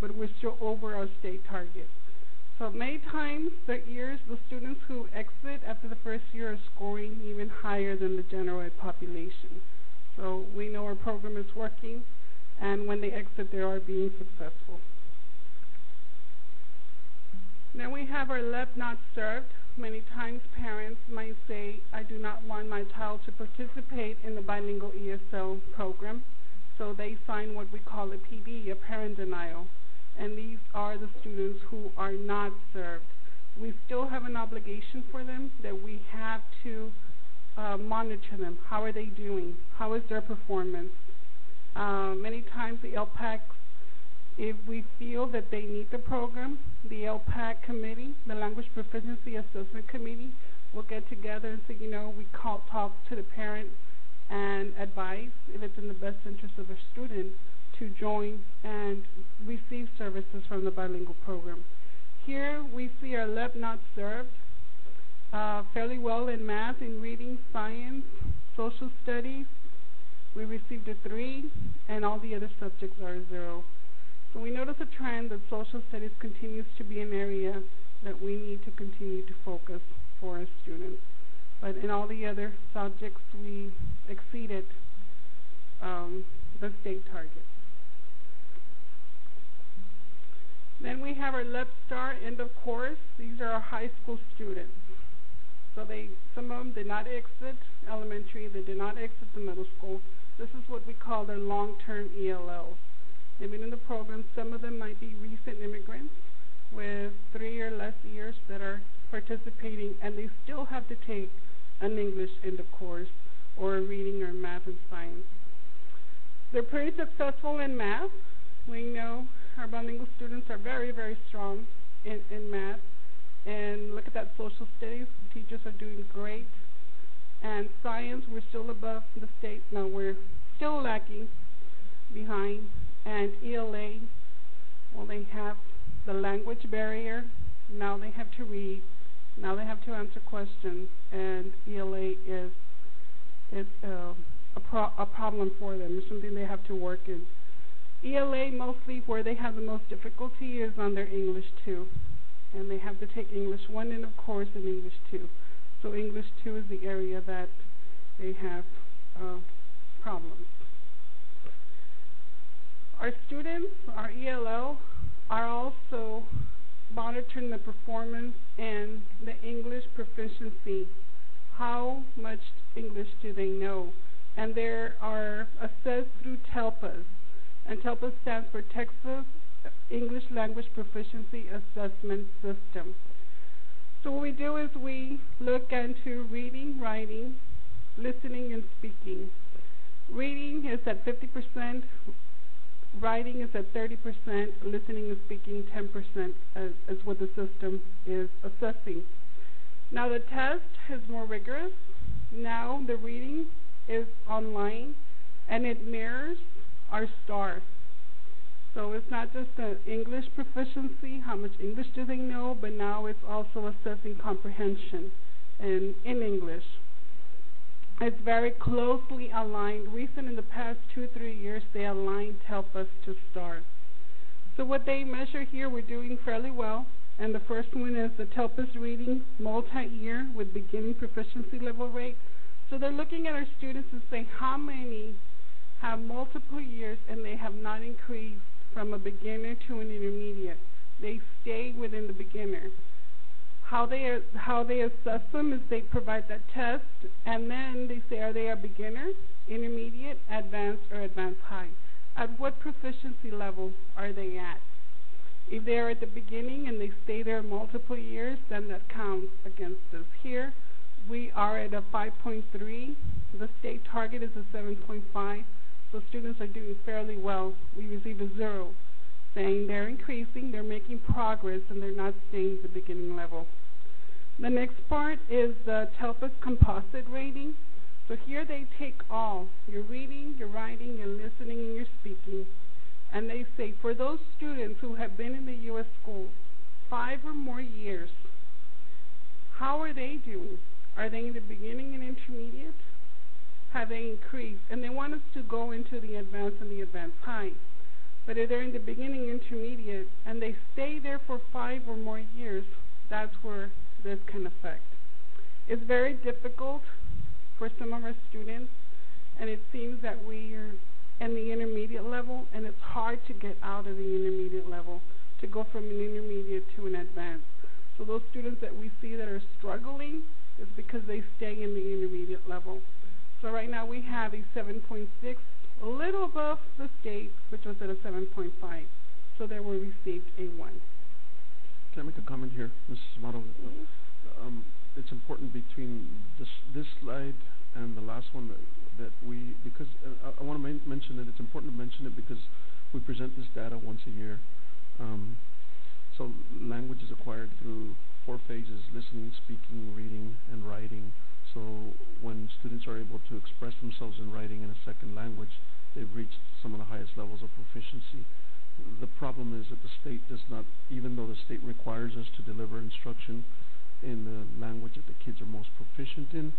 S10: but we're still over our state target. So many times, the students who exit after the first year are scoring even higher than the general ed population. So we know our program is working, and when they exit, they are being successful. Then we have our LEP not served. Many times parents might say, I do not want my child to participate in the bilingual ESL program. So they sign what we call a PD, a parent denial. And these are the students who are not served. We still have an obligation for them that we have to monitor them. How are they doing? How is their performance? Many times the LPACs, if we feel that they need the program, the LPAC committee, the Language Proficiency Assessment Committee, will get together and say, we talk to the parent and advise if it's in the best interest of a student to join and receive services from the bilingual program. Here we see our LEP not served fairly well in math, in reading, science, social studies. We received a 3, and all the other subjects are a 0. So we notice a trend that social studies continues to be an area that we need to continue to focus for our students. But in all the other subjects, we exceeded the state target. Then we have our LEP Star end of course. These are our high school students. So some of them did not exit elementary, they did not exit the middle school. This is what we call their long-term ELLs. They've been in the program. Some of them might be recent immigrants with 3 or less years that are participating, and they still have to take an English end of course or a reading or math and science. They're pretty successful in math. We know our bilingual students are very, very strong in math. And look at that social studies. The teachers are doing great. And science, we're still above the state. No, we're still lagging behind. And ELA, well, they have the language barrier. Now they have to read. Now they have to answer questions. And ELA is a problem for them. It's something they have to work in. ELA, mostly where they have the most difficulty is on their English 2. And they have to take English 1 and of course in English 2. So English 2 is the area that they have problems. Our students, our ELL, are also monitoring the performance and the English proficiency. How much English do they know? And they are assessed through TELPAS. And TELPAS stands for Texas English language proficiency assessment system. So what we do is we look into reading, writing, listening, and speaking. Reading is at 50%, writing is at 30%, listening and speaking 10% is what the system is assessing. Now the test is more rigorous. Now the reading is online, and it mirrors our STAR. So it's not just the English proficiency, how much English do they know, but now it's also assessing comprehension in English. It's very closely aligned. Recent in the past 2-3 years, they aligned TELPUS to STAR. So what they measure here, we're doing fairly well. And the first one is the TELPUS reading multi-year with beginning proficiency level rate. So they're looking at our students and saying how many have multiple years and they have not increased from a beginner to an intermediate. They stay within the beginner. How they assess them is they provide that test, and then they say, are they a beginner, intermediate, advanced, or advanced high? At what proficiency level are they at? If they are at the beginning and they stay there multiple years, then that counts against us. Here, we are at a 5.3. The state target is a 7.5. So students are doing fairly well. We receive a 0, saying they're increasing, they're making progress, and they're not staying at the beginning level. The next part is the TELPUS composite rating. So here they take all, your reading, your writing, your listening, and your speaking, and they say for those students who have been in the U.S. schools 5 or more years, how are they doing? Are they in the beginning and intermediate? Have they increased? And they want us to go into the advanced and the advanced high. But if they're in the beginning intermediate and they stay there for 5 or more years, that's where this can affect. It's very difficult for some of our students, and it seems that we are in the intermediate level, and it's hard to get out of the intermediate level, to go from an intermediate to an advanced. So those students that we see that are struggling is because they stay in the intermediate level. So right now we have a 7.6, a little above the state, which was at a 7.5. So they were received a 1.
S2: Can I make a comment here, Mrs. Amaro? It's important between this slide and the last one that we, because I want to mention it, it's important to mention it because we present this data once a year. So language is acquired through 4 phases: listening, speaking, reading, and writing. So when students are able to express themselves in writing in a second language, they've reached some of the highest levels of proficiency. The problem is that the state does not, even though the state requires us to deliver instruction in the language that the kids are most proficient in,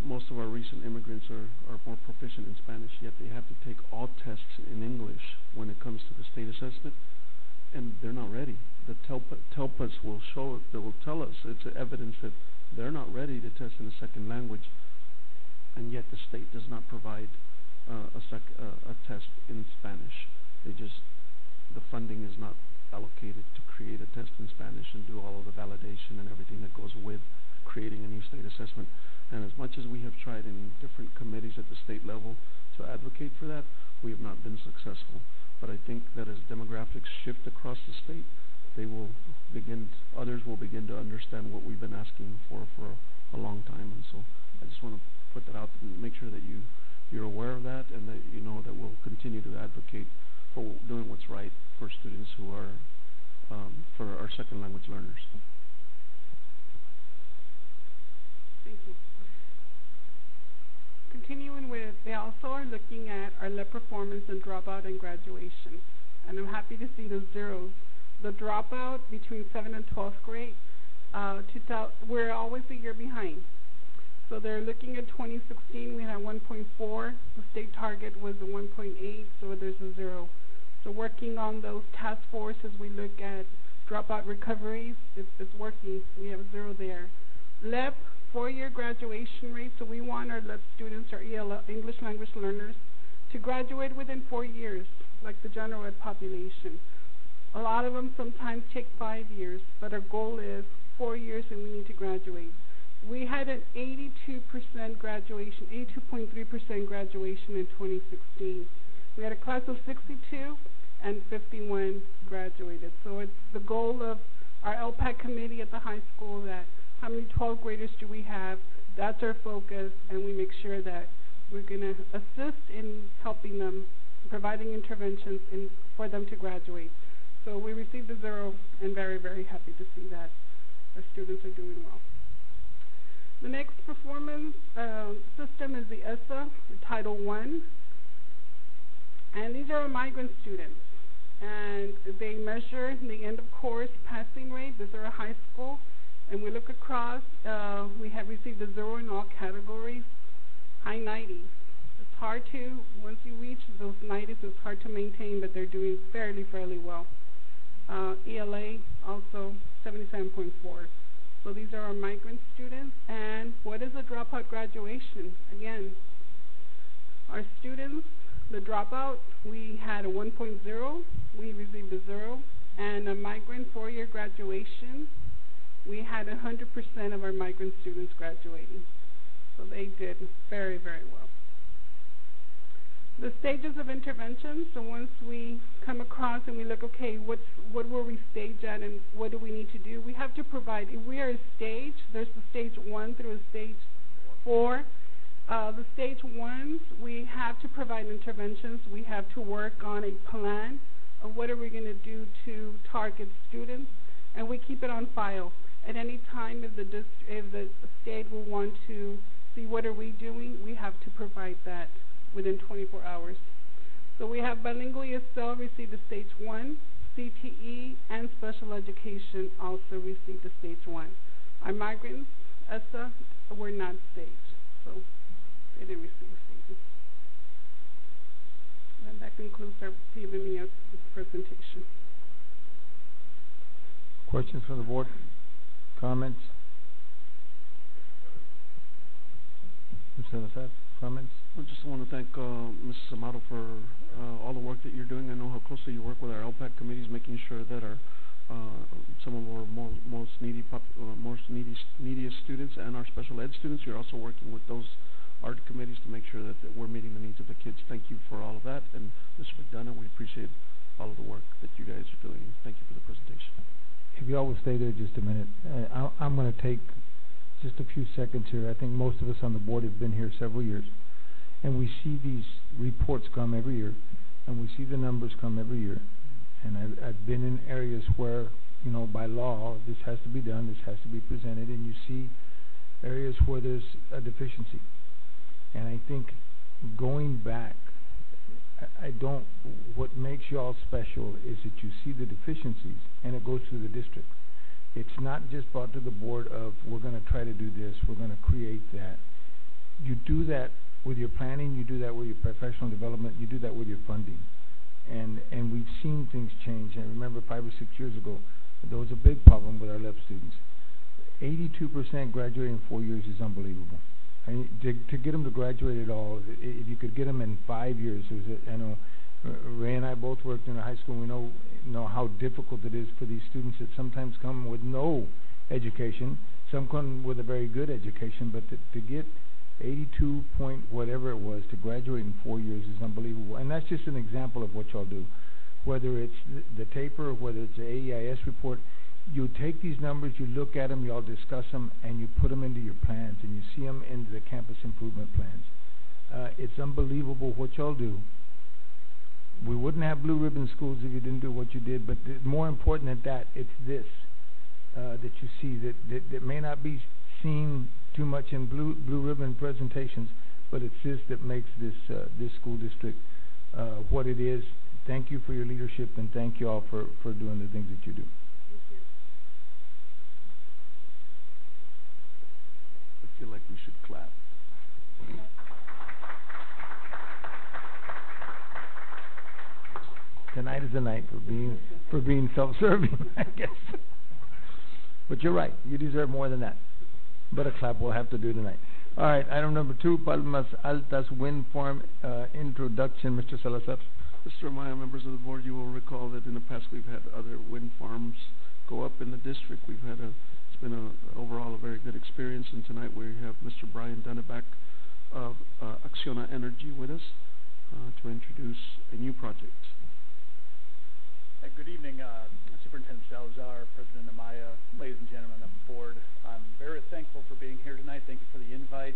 S2: most of our recent immigrants are more proficient in Spanish, yet they have to take all tests in English when it comes to the state assessment, and they're not ready. The TELPUS will show, that will tell us, it's evidence that they're not ready to test in a second language, and yet the state does not provide a test in Spanish. The funding is not allocated to create a test in Spanish and do all of the validation and everything that goes with creating a new state assessment. And as much as we have tried in different committees at the state level to advocate for that, we have not been successful. But I think that as demographics shift across the state, others will begin to understand what we've been asking for a long time. And so I just want to put that out and make sure that you're aware of that, and that you know that we'll continue to advocate for doing what's right for students who are for our second language learners.
S10: Thank you. Continuing with, they also are looking at our LEP performance and dropout and graduation. And I'm happy to see the zeros. The dropout between 7th and 12th grade, we're always a year behind. So they're looking at 2016, we had 1.4. The state target was a 1.8, so there's a 0. So working on those task forces, we look at dropout recoveries, it's working. We have a 0 there. LEP, 4-year graduation rate, so we want our LEP students, our English language learners, to graduate within 4 years, like the general ed population. A lot of them sometimes take 5 years, but our goal is 4 years and we need to graduate. We had an 82% graduation, 82.3% graduation in 2016. We had a class of 62, and 51 graduated. So it's the goal of our LPAC committee at the high school that how many 12th graders do we have? That's our focus, and we make sure that we're going to assist in helping them, providing interventions for them to graduate. So we received a 0 and very, very happy to see that our students are doing well. The next performance system is the ESSA, Title I. And these are our migrant students. And they measure the end of course passing rate. These are a high school. And we look across, we have received a 0 in all categories, high 90s. It's hard to, once you reach those 90s, it's hard to maintain, but they're doing fairly well. ELA also 77.4. So these are our migrant students. And what is a dropout graduation? Again, our students, the dropout, we had a 1.0, we received a 0, and a migrant 4-year graduation, we had 100% of our migrant students graduating. So they did very well. The stages of intervention, so once we come across and we look, okay, what were we staged at and what do we need to do? We have to provide, if we are a stage, there's the stage 1 through a stage 4. The stage 1s, we have to provide interventions. We have to work on a plan of what are we going to do to target students, and we keep it on file. At any time, if the state will want to see what are we doing, we have to provide that within 24 hours. So we have bilingual ESL received a stage 1, CTE and special education also received a stage 1. Our migrants, ESSA, were not staged, so they didn't receive stages. And that concludes our PBMES presentation.
S1: Questions from the board? Comments? Mr. Salazar, comments?
S2: I just want to thank Mrs. Amado for all the work that you're doing. I know how closely you work with our LPAC committees, making sure that our some of our most neediest students and our special ed students. You're also working with those art committees to make sure that we're meeting the needs of the kids. Thank you for all of that, and Mr. McDonough, we appreciate all of the work that you guys are doing. Thank you for the presentation.
S1: If you all will stay there just a minute, I'm going to take just a few seconds here. I think most of us on the board have been here several years, and we see these reports come every year, and we see the numbers come every year. And I've been in areas where, you know, by law, this has to be done, this has to be presented, and you see areas where there's a deficiency. And I think going back, what makes you all special is that you see the deficiencies, and it goes through the district. It's not just brought to the board of, we're going to try to do this, we're going to create that. You do that with your planning, you do that with your professional development, you do that with your funding. And we've seen things change. And I remember 5 or 6 years ago, there was a big problem with our LEP students. 82% graduating in 4 years is unbelievable. I mean, to get them to graduate at all, if you could get them in 5 years, I know Ray and I both worked in a high school, and we know how difficult it is for these students that sometimes come with no education, some come with a very good education, but to get 82 point whatever it was to graduate in 4 years is unbelievable. And that's just an example of what y'all do. Whether it's the taper or whether it's the AEIS report, you take these numbers, you look at them, y'all discuss them, and you put them into your plans, and you see them into the campus improvement plans. It's unbelievable what y'all do. We wouldn't have blue ribbon schools if you didn't do what you did, but more important than that, it's this that you see that may not be seen too much in blue ribbon presentations, but it's this that makes this school district what it is. Thank you for your leadership, and thank you all for doing the things that you do.
S2: I feel like we should clap.
S1: Tonight is the night for being self-serving, I guess. But you're right. You deserve more than that. But a clap we'll have to do tonight. All right, item number 2, Palmas Altas Wind Farm introduction. Mr. Salazar.
S2: Mr. Amaya, members of the board, you will recall that in the past we've had other wind farms go up in the district. It's been overall a very good experience, and tonight we have Mr. Brian Dunneback of Acciona Energy with us to introduce a new project.
S11: Good evening, Superintendent Salazar, President Amaya, ladies and gentlemen of the board. I'm very thankful for being here tonight. Thank you for the invite.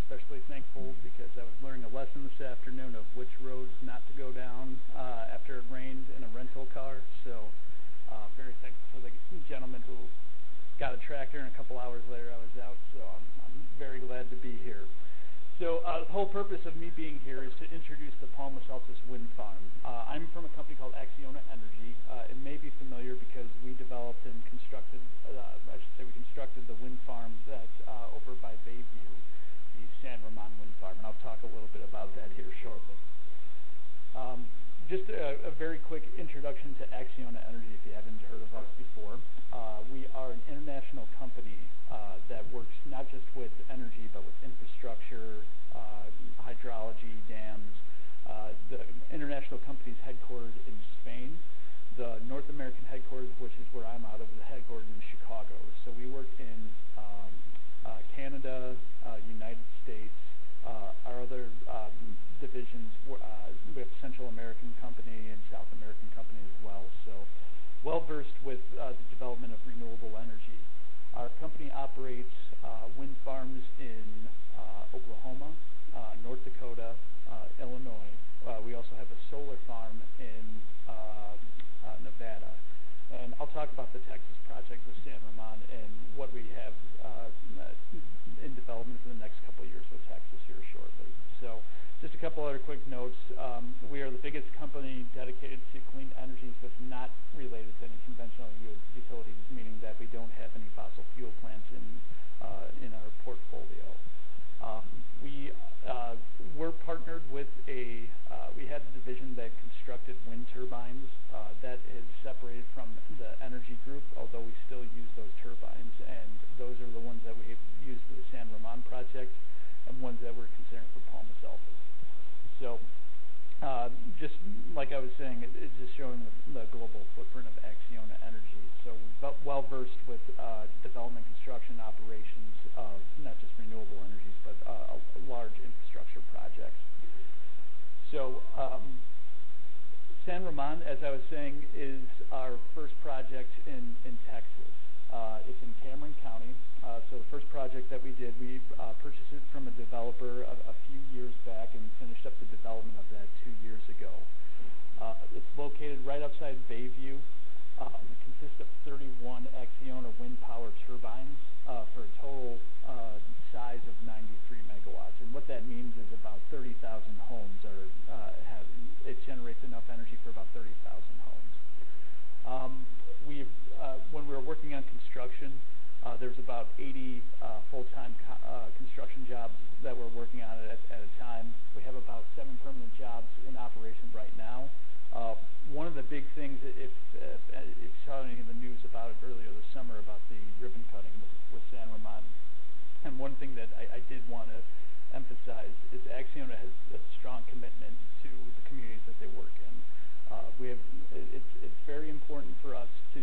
S11: Especially thankful because I was learning a lesson this afternoon of which roads not to go down after it rained in a rental car. So very thankful for the gentleman who got a tractor, and a couple hours later I was out. So I'm very glad to be here. So the whole purpose of me being here is to introduce the Palmas Altos Wind Farm. I'm from a company called Acciona Energy. It may be familiar because we developed and constructed, we constructed the wind farm that's over by Bayview, the San Ramon Wind Farm, and I'll talk a little bit about that here shortly. Just a very quick introduction to Acciona Energy if you haven't heard of us before. We are an international company that works not just with energy but with infrastructure, hydrology, dams. The international company is headquartered in Spain. The North American headquarters, which is where I'm out of, is headquartered in Chicago. So we work in Canada, United States. Our other divisions, we have a Central American company and South American company as well. So well versed with the development of renewable energy. Our company operates wind farms in Oklahoma, North Dakota, Illinois. We also have a solar farm in Nevada. And I'll talk about the Texas project with San Ramon and what we have in development for the next couple of years with Texas here shortly. So just a couple other quick notes. We are the biggest company dedicated to clean energies that's not related to any conventional utilities, meaning that we don't have any fossil fuel plants in our portfolio. We're partnered with we had a division that constructed wind turbines. That is separated from the energy group, although we still use those turbines, and those are the ones that we have used for the San Ramon project and ones that we're considering for Palmas Altos. So just like I was saying, it's just showing the global footprint of Acciona Energy. So well versed with development, construction, operations of not just renewable energies, but large infrastructure projects. So San Ramon, as I was saying, is our first project in Texas. It's in Cameron County. So the first project that we did, we purchased it from a developer a few years back and finished up the development of that 2 years ago. It's located right outside Bayview. It consists of 31 Acciona wind power turbines for a total size of 93 megawatts. And what that means is about 30,000 homes it generates enough energy for about 30,000 homes. When we were working on construction, there's about 80 full-time construction jobs that we're working on at a time. We have about 7 permanent jobs in operation right now. One of the big things, if you saw any of the news about it earlier this summer about the ribbon cutting with San Ramon, and one thing that I did want to emphasize is Acciona has a strong commitment to the communities that they work in. It's very important for us to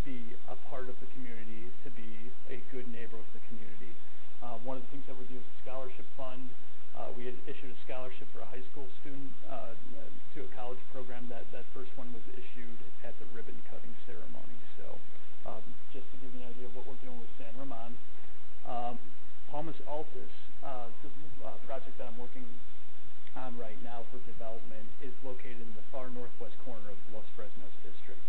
S11: be a part of the community, to be a good neighbor with the community. One of the things that we do is a scholarship fund. We had issued a scholarship for a high school student to a college program. That first one was issued at the ribbon cutting ceremony. So just to give you an idea of what we're doing with San Ramon. Palmas Altos, the project that I'm working on right now for development, is located in the far northwest corner of Los Fresnos district.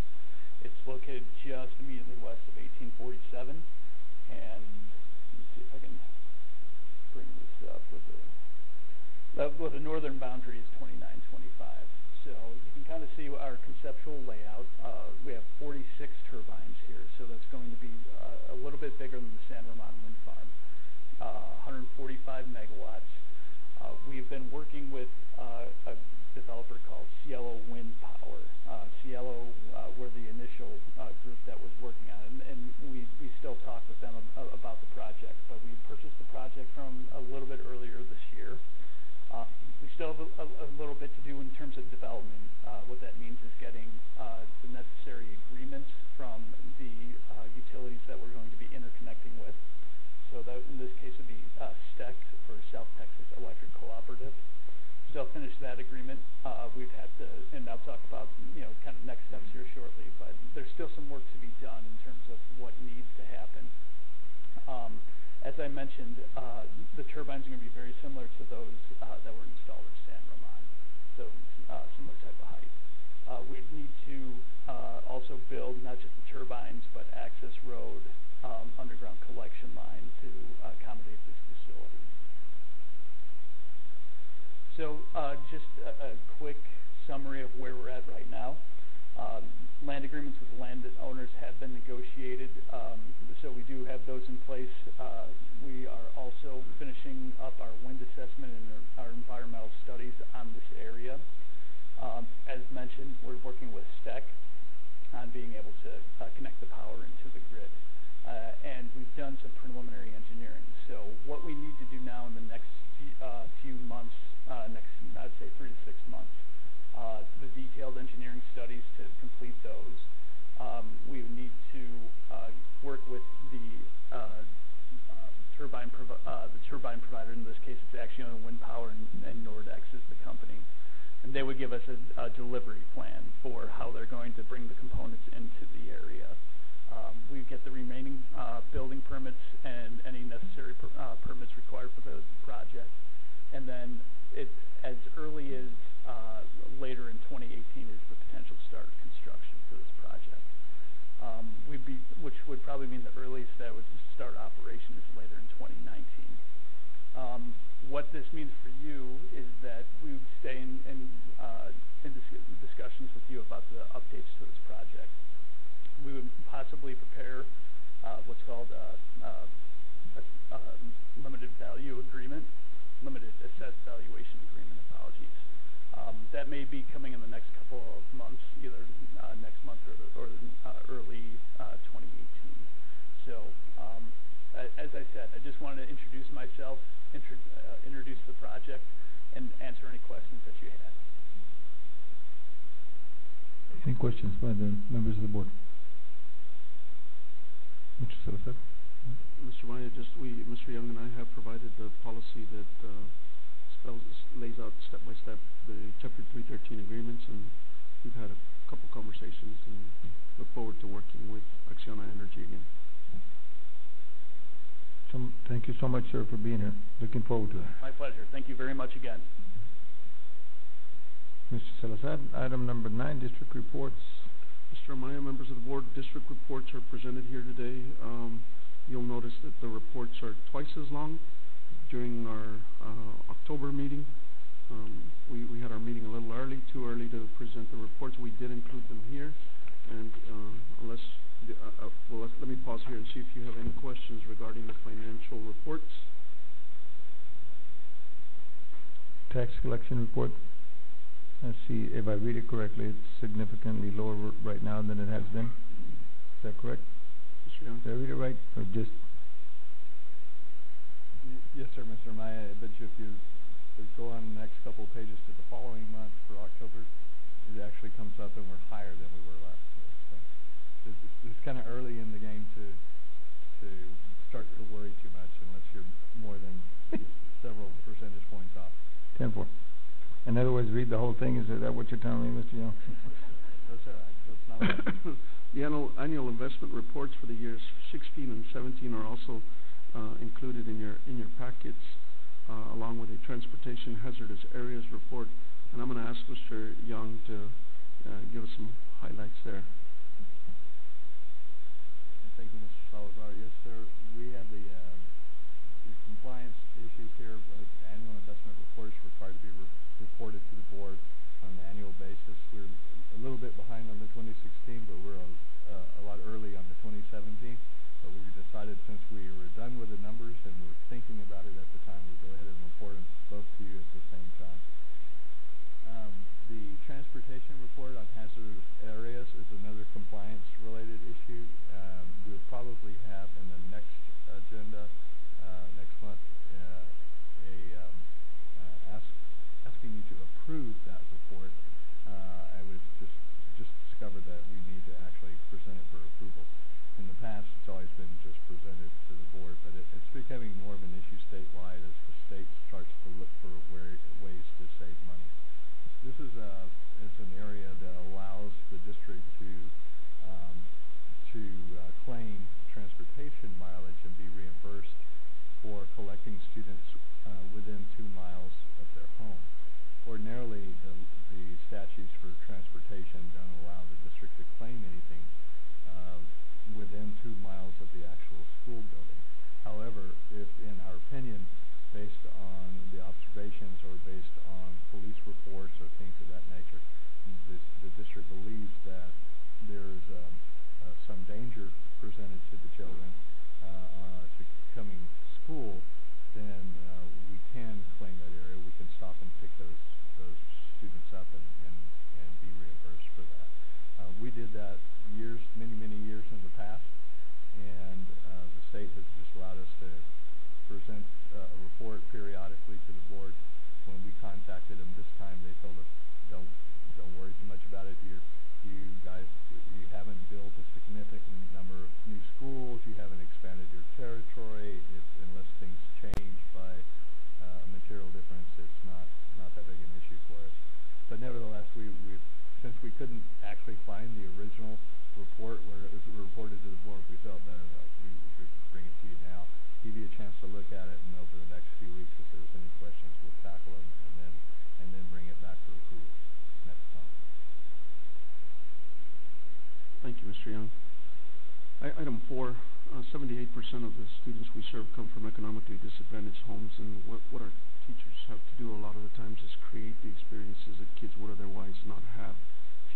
S11: It's located just immediately west of 1847, and let me see if I can bring this up with the northern boundary is 2925. So you can kind of see our conceptual layout. We have 46 turbines here, so that's going to be a little bit bigger than the San Ramon wind farm. 145 megawatts. We've been working with a developer called Cielo Wind Power. Cielo were the initial group that was working on it, and we still talk with them about the project, but we purchased the project from a little bit earlier this year. We still have a little bit to do in terms of development. What that means is getting the necessary agreements from the utilities that we're going to be interconnecting with. So that in this case would be STEC, or South Texas Electric Cooperative. still finish that agreement, we'd have to, and I'll talk about, kind of next steps here shortly, but there's still some work to be done in terms of what needs to happen. As I mentioned, the turbines are going to be very similar to those that were installed at San Ramon, so similar type of height. We'd need to also build not just the turbines, but access road, underground collection line to accommodate this facility. So just a quick summary of where we're at right now. Land agreements with landowners have been negotiated, so we do have those in place. We are also finishing up our wind assessment and our environmental studies on this area. As mentioned, we're working with STEC on being able to connect the power into the grid. And we've done some preliminary engineering. So what we need to do now in the next few months, I'd say 3 to 6 months, the detailed engineering studies to complete those. We need to work with the turbine provider. In this case, it's actually only Wind Power, and Nordex is the company. And they would give us a delivery plan for how they're going to bring the components into the area. We get the remaining building permits and any necessary permits required for the project. And then as early as later in 2018 is the potential start of construction for this project. Which would probably mean the earliest that would start operation is later in 2019. What this means for you is that we would stay in discussions with you about the updates to this project. We would possibly prepare what's called a limited value agreement, limited assessed valuation agreement, apologies. That may be coming in the next couple of months, either next month or early 2018. So, as I said, I just wanted to introduce myself, introduce the project, and answer any questions that you had.
S1: Any questions by the members of the board? Mr. Salazar?
S2: Mr. Maya, Mr. Young and I have provided the policy that lays out step by step the Chapter 313 agreements, and we've had a couple conversations and look forward to working with Acciona Energy again.
S1: Thank you so much, sir, for being here. Looking forward to it.
S11: My pleasure. Thank you very much again.
S1: Mr. Salazar, item number 9, district reports.
S2: Mr. Amaya, members of the board, district reports are presented here today. You'll notice that the reports are twice as long. During our October meeting, we had our meeting a little early, too early to present the reports. We did include them here, and let me pause here and see if you have any questions regarding the financial reports.
S1: Tax collection report. Let's see, if I read it correctly, it's significantly lower right now than it has been. Is that correct?
S2: Sure.
S1: Did I read it right, or just?
S6: Yes, sir, Mr. Maya. I bet you if you go on the next couple of pages to the following month for October, it actually comes up and we're higher than we were last year. So it's kind of early in the game to start to worry too much unless you're more than several percentage points off.
S1: 10-4. In other words, read the whole thing. Is that what you're telling me, Mr. Young?
S6: No, sir. That's not what
S2: The annual investment reports for the years 16 and 17 are also included in your packets, along with a transportation hazardous areas report. And I'm going to ask Mr. Young to give us some highlights there.
S6: Thank you, Mr. Salazar. Yes, sir. We have the compliance issues here. Annual investment reports required to be reported to the board on an annual basis. We're a little bit behind on the 2016, but we're a lot early on the 2017. But we decided, since we were done with the numbers and we were thinking about it at the time, we'd go ahead and report them both to you at the same time. The transportation report on hazardous areas is another compliance-related issue. We'll probably have in the next agenda next month asking you to approve that report. I was just discovered that we need to actually present it for approval. In the past, it's always been just presented to the board, but it's becoming more of an issue statewide as the state starts to look for ways to save money. This is an area that allows the district to claim transportation mileage and be reimbursed for collecting students within 2 miles of their home. Ordinarily, the statutes for transportation don't allow the district to claim anything within 2 miles of the actual school building. However, if in our opinion, based on the observations or based on police reports or things of that nature, the district believes that there is some danger presented to the children to coming school, then we can claim that area. We can stop and pick those students up and be reimbursed for that. We did that many years in the past, and the state has just allowed us to present a report periodically to the board. When we contacted them this time, they told us, don't worry too much about it. You guys, you haven't built a significant number of new schools. You haven't expanded your territory. Unless things change by a material difference, it's not that big an issue for us. But nevertheless, since we couldn't actually find the original report where it was reported to the board, we felt better that we could bring it to you now, give you a chance to look at it, and over the next few weeks, if there's any questions, we'll tackle them and then bring it back for approval next month.
S2: Thank you, Mr. Young. Item 4, 78% of the students we serve come from economically disadvantaged homes, and what our teachers have to do a lot of the times is create the experiences that kids would otherwise not have.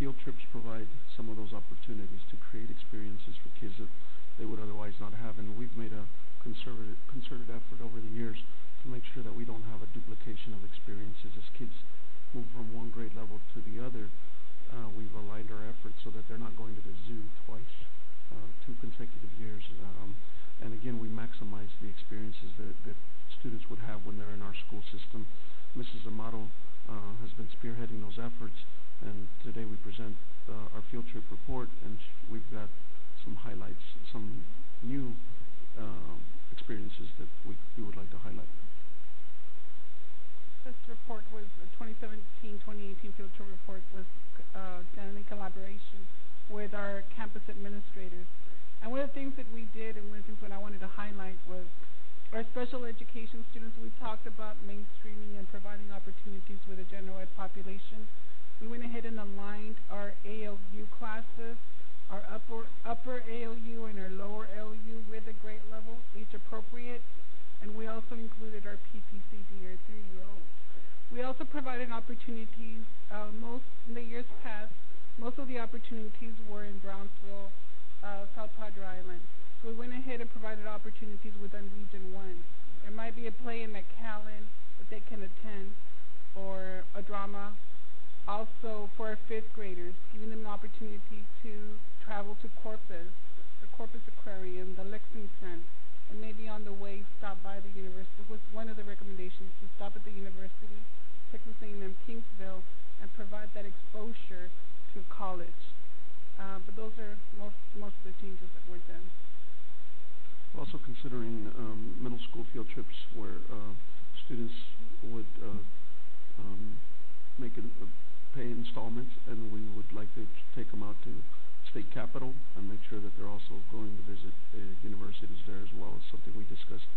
S2: Field trips provide some of those opportunities to create experiences for kids that they would otherwise not have, and we've made a concerted effort over the years to make sure that we don't have a duplication of experiences as kids move from one grade level to the other. We've aligned our efforts so that they're not going to the zoo twice, 2 consecutive years, and again, we maximize the experiences that students would have when they're in our school system. Mrs. Amaro has been spearheading those efforts, and today we present our field trip report, and we've got some highlights, some new experiences that we would like to highlight.
S10: This report was the 2017-2018 field trip report was done in collaboration with our campus administrators. And one of the things that we did, and one of the things that I wanted to highlight, was our special education students. We talked about mainstreaming and providing opportunities with the general ed population. We went ahead and aligned our ALU classes, our upper ALU and our lower ALU with a grade level, age appropriate, and we also included our PPCD, our 3-year-olds. We also provided opportunities, in the years past, most of the opportunities were in Brownsville, South Padre Island. So we went ahead and provided opportunities within Region 1. There might be a play in McAllen that they can attend, or a drama. Also, for our 5th graders, giving them an opportunity to travel to Corpus, the Corpus Aquarium, the Lexington, and maybe on the way stop by the university. Was one of the recommendations to stop at the university, Texas A&M Kingsville, and provide that exposure to college. But those are most of the changes that were done.
S2: Also considering middle school field trips where students would pay installments, and we would like to take them out to state capitol and make sure that they're also going to visit universities there as well. It's something we discussed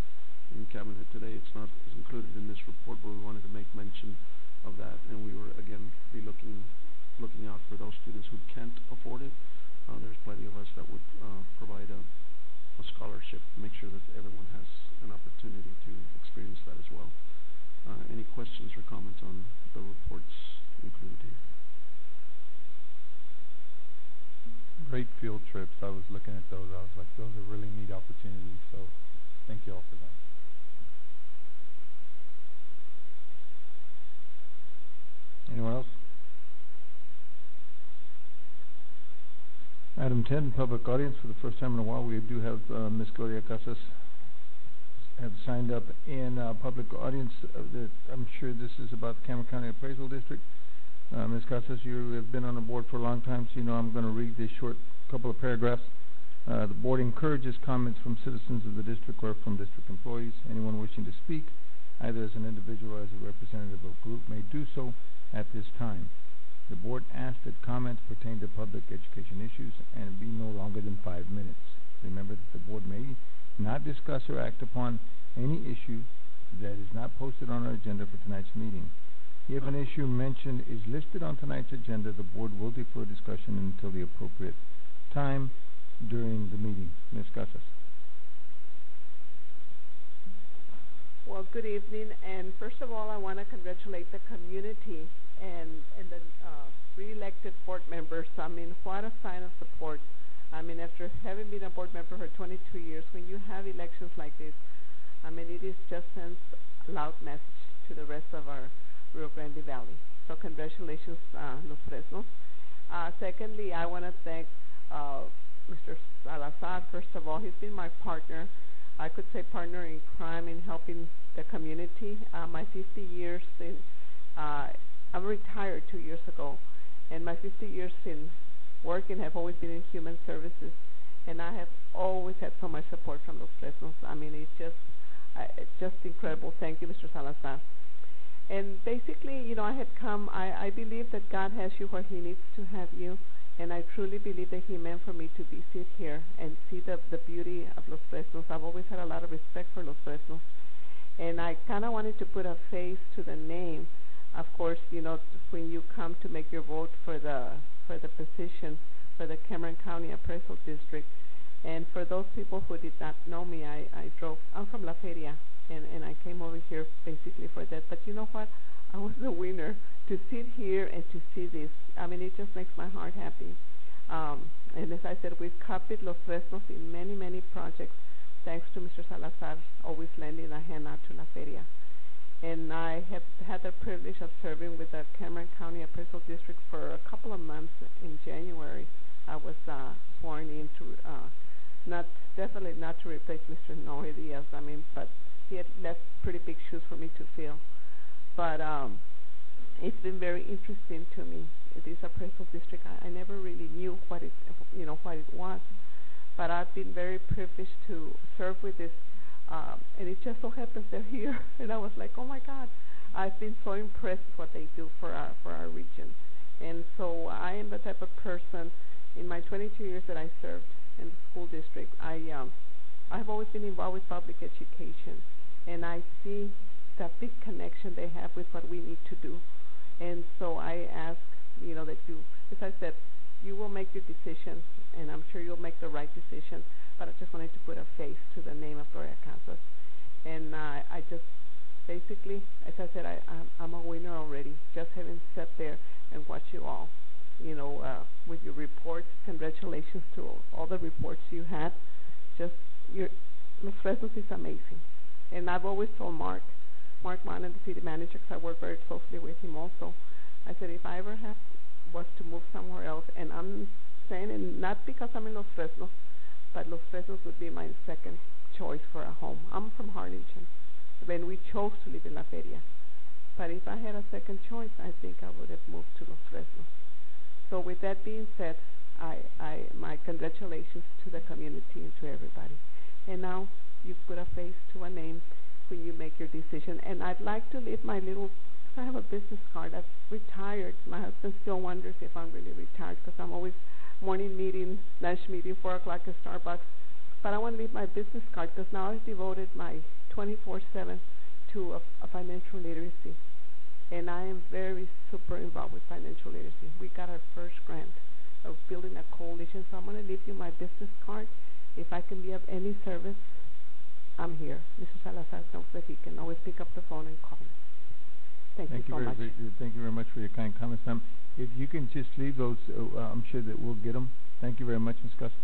S2: in cabinet today. It's not included in this report, but we wanted to make mention of that, and we were again be looking out for those students who can't afford it. There's plenty of us that would provide a scholarship, make sure that everyone has an opportunity to experience that as well. Any questions or comments on the reports included here?
S12: Great field trips. I was looking at those. I was like, those are really neat opportunities. So thank you all for that.
S1: Anyone else? Item 10, public audience. For the first time in a while, we do have Ms. Gloria Casas have signed up in public audience. I'm sure this is about the Cameron County Appraisal District. Ms. Casas, you have been on the board for a long time, so you know I'm going to read this short couple of paragraphs. The board encourages comments from citizens of the district or from district employees. Anyone wishing to speak, either as an individual or as a representative of a group, may do so at this time. The board asks that comments pertain to public education issues and be no longer than 5 minutes. Remember that the board may not discuss or act upon any issue that is not posted on our agenda for tonight's meeting. If an issue mentioned is listed on tonight's agenda, the board will defer discussion until the appropriate time during the meeting. Ms. Casas.
S13: Well, good evening, and first of all, I want to congratulate the community and the re-elected board members. I mean, what a sign of support. I mean, after having been a board member for 22 years, when you have elections like this, I mean, it is just sends a loud message to the rest of our Rio Grande Valley. So congratulations, Los Fresnos. Secondly, I want to thank Mr. Salazar. First of all, he's been my partner. I could say partner in crime in helping the community. My 50 years in, I'm retired 2 years ago, and my 50 years in working have always been in human services, and I have always had so much support from Los Fresnos. I mean, it's just incredible. Thank you, Mr. Salazar. And basically, you know, I had come, I believe that God has you where He needs to have you, and I truly believe that He meant for me to sit here and see the beauty of Los Fresnos. I've always had a lot of respect for Los Fresnos, and I kind of wanted to put a face to the name. Of course, you know, when you come to make your vote for the position for the Cameron County Appraisal District, and for those people who did not know me, I'm from La Feria, and I came over here basically for that. But you know what? I was the winner to sit here and to see this. I mean, it just makes my heart happy. And as I said, we've copied Los Fresnos in many, many projects, thanks to Mr. Salazar always lending a hand out to La Feria. And I have had the privilege of serving with the Cameron County Appraisal District for a couple of months. In January, I was sworn in to, definitely not to replace Mr. Noe Diaz, I mean, but he had left pretty big shoes for me to fill. But it's been very interesting to me. This appraisal district, I never really knew what it was, but I've been very privileged to serve with this, and it just so happens they're here, and I was like, oh my God, I've been so impressed with what they do for our region. And so I am the type of person, in my 22 years that I served in the school district, I've always been involved with public education, and I see the big connection they have with what we need to do. And so I ask, you know, that you, as I said, you will make your decision, and I'm sure you'll make the right decision, but I just wanted to put a face to the name of Gloria Casas. And I just, basically, as I said, I'm a winner already, just having sat there and watched you all, you know, with your reports. Congratulations to all the reports you had. Just, Los Fresnos is amazing. And I've always told Mark Mann, the city manager, because I work very closely with him also, I said, if I ever was to move somewhere else, and I'm saying it not because I'm in Los Fresnos, but Los Fresnos would be my second choice for a home. I'm from Harlingen, when we chose to live in La Feria. But if I had a second choice, I think I would have moved to Los Fresnos. So with that being said, my congratulations to the community and to everybody. And now you put a face to a name when you make your decision. And I'd like to leave my little, I have a business card. I've retired. My husband still wonders if I'm really retired, because I'm always morning meeting, lunch meeting, 4 o'clock at Starbucks. But I want to leave my business card, because now I've devoted my 24/7 to a financial literacy. And I am very super involved with financial literacy. We got our first grant of building a coalition. So I'm going to leave you my business card. If I can be of any service, I'm here. Mr. Salazar knows that he can always pick up the phone and call me. Thank you so much.
S1: Thank you very much for your kind comments, ma'am. If you can just leave those, I'm sure that we'll get them. Thank you very much, Ms. Costa.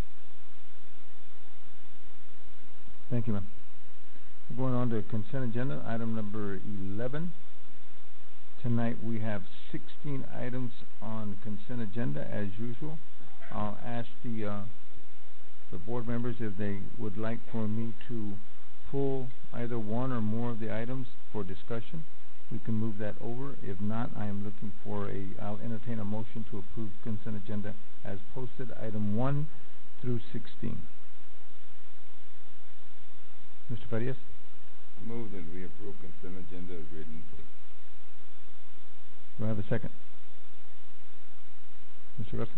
S1: Thank you, ma'am. We're going on to consent agenda, item number 11. Tonight we have 16 items on consent agenda, as usual. I'll ask the board members if they would like for me to pull either one or more of the items for discussion. We can move that over. If not, I am looking for I'll entertain a motion to approve consent agenda as posted, item 1 through 16. Mr. Farias?
S8: Move that we approve consent agenda as written.
S1: Do I have a second? Mr. Garza?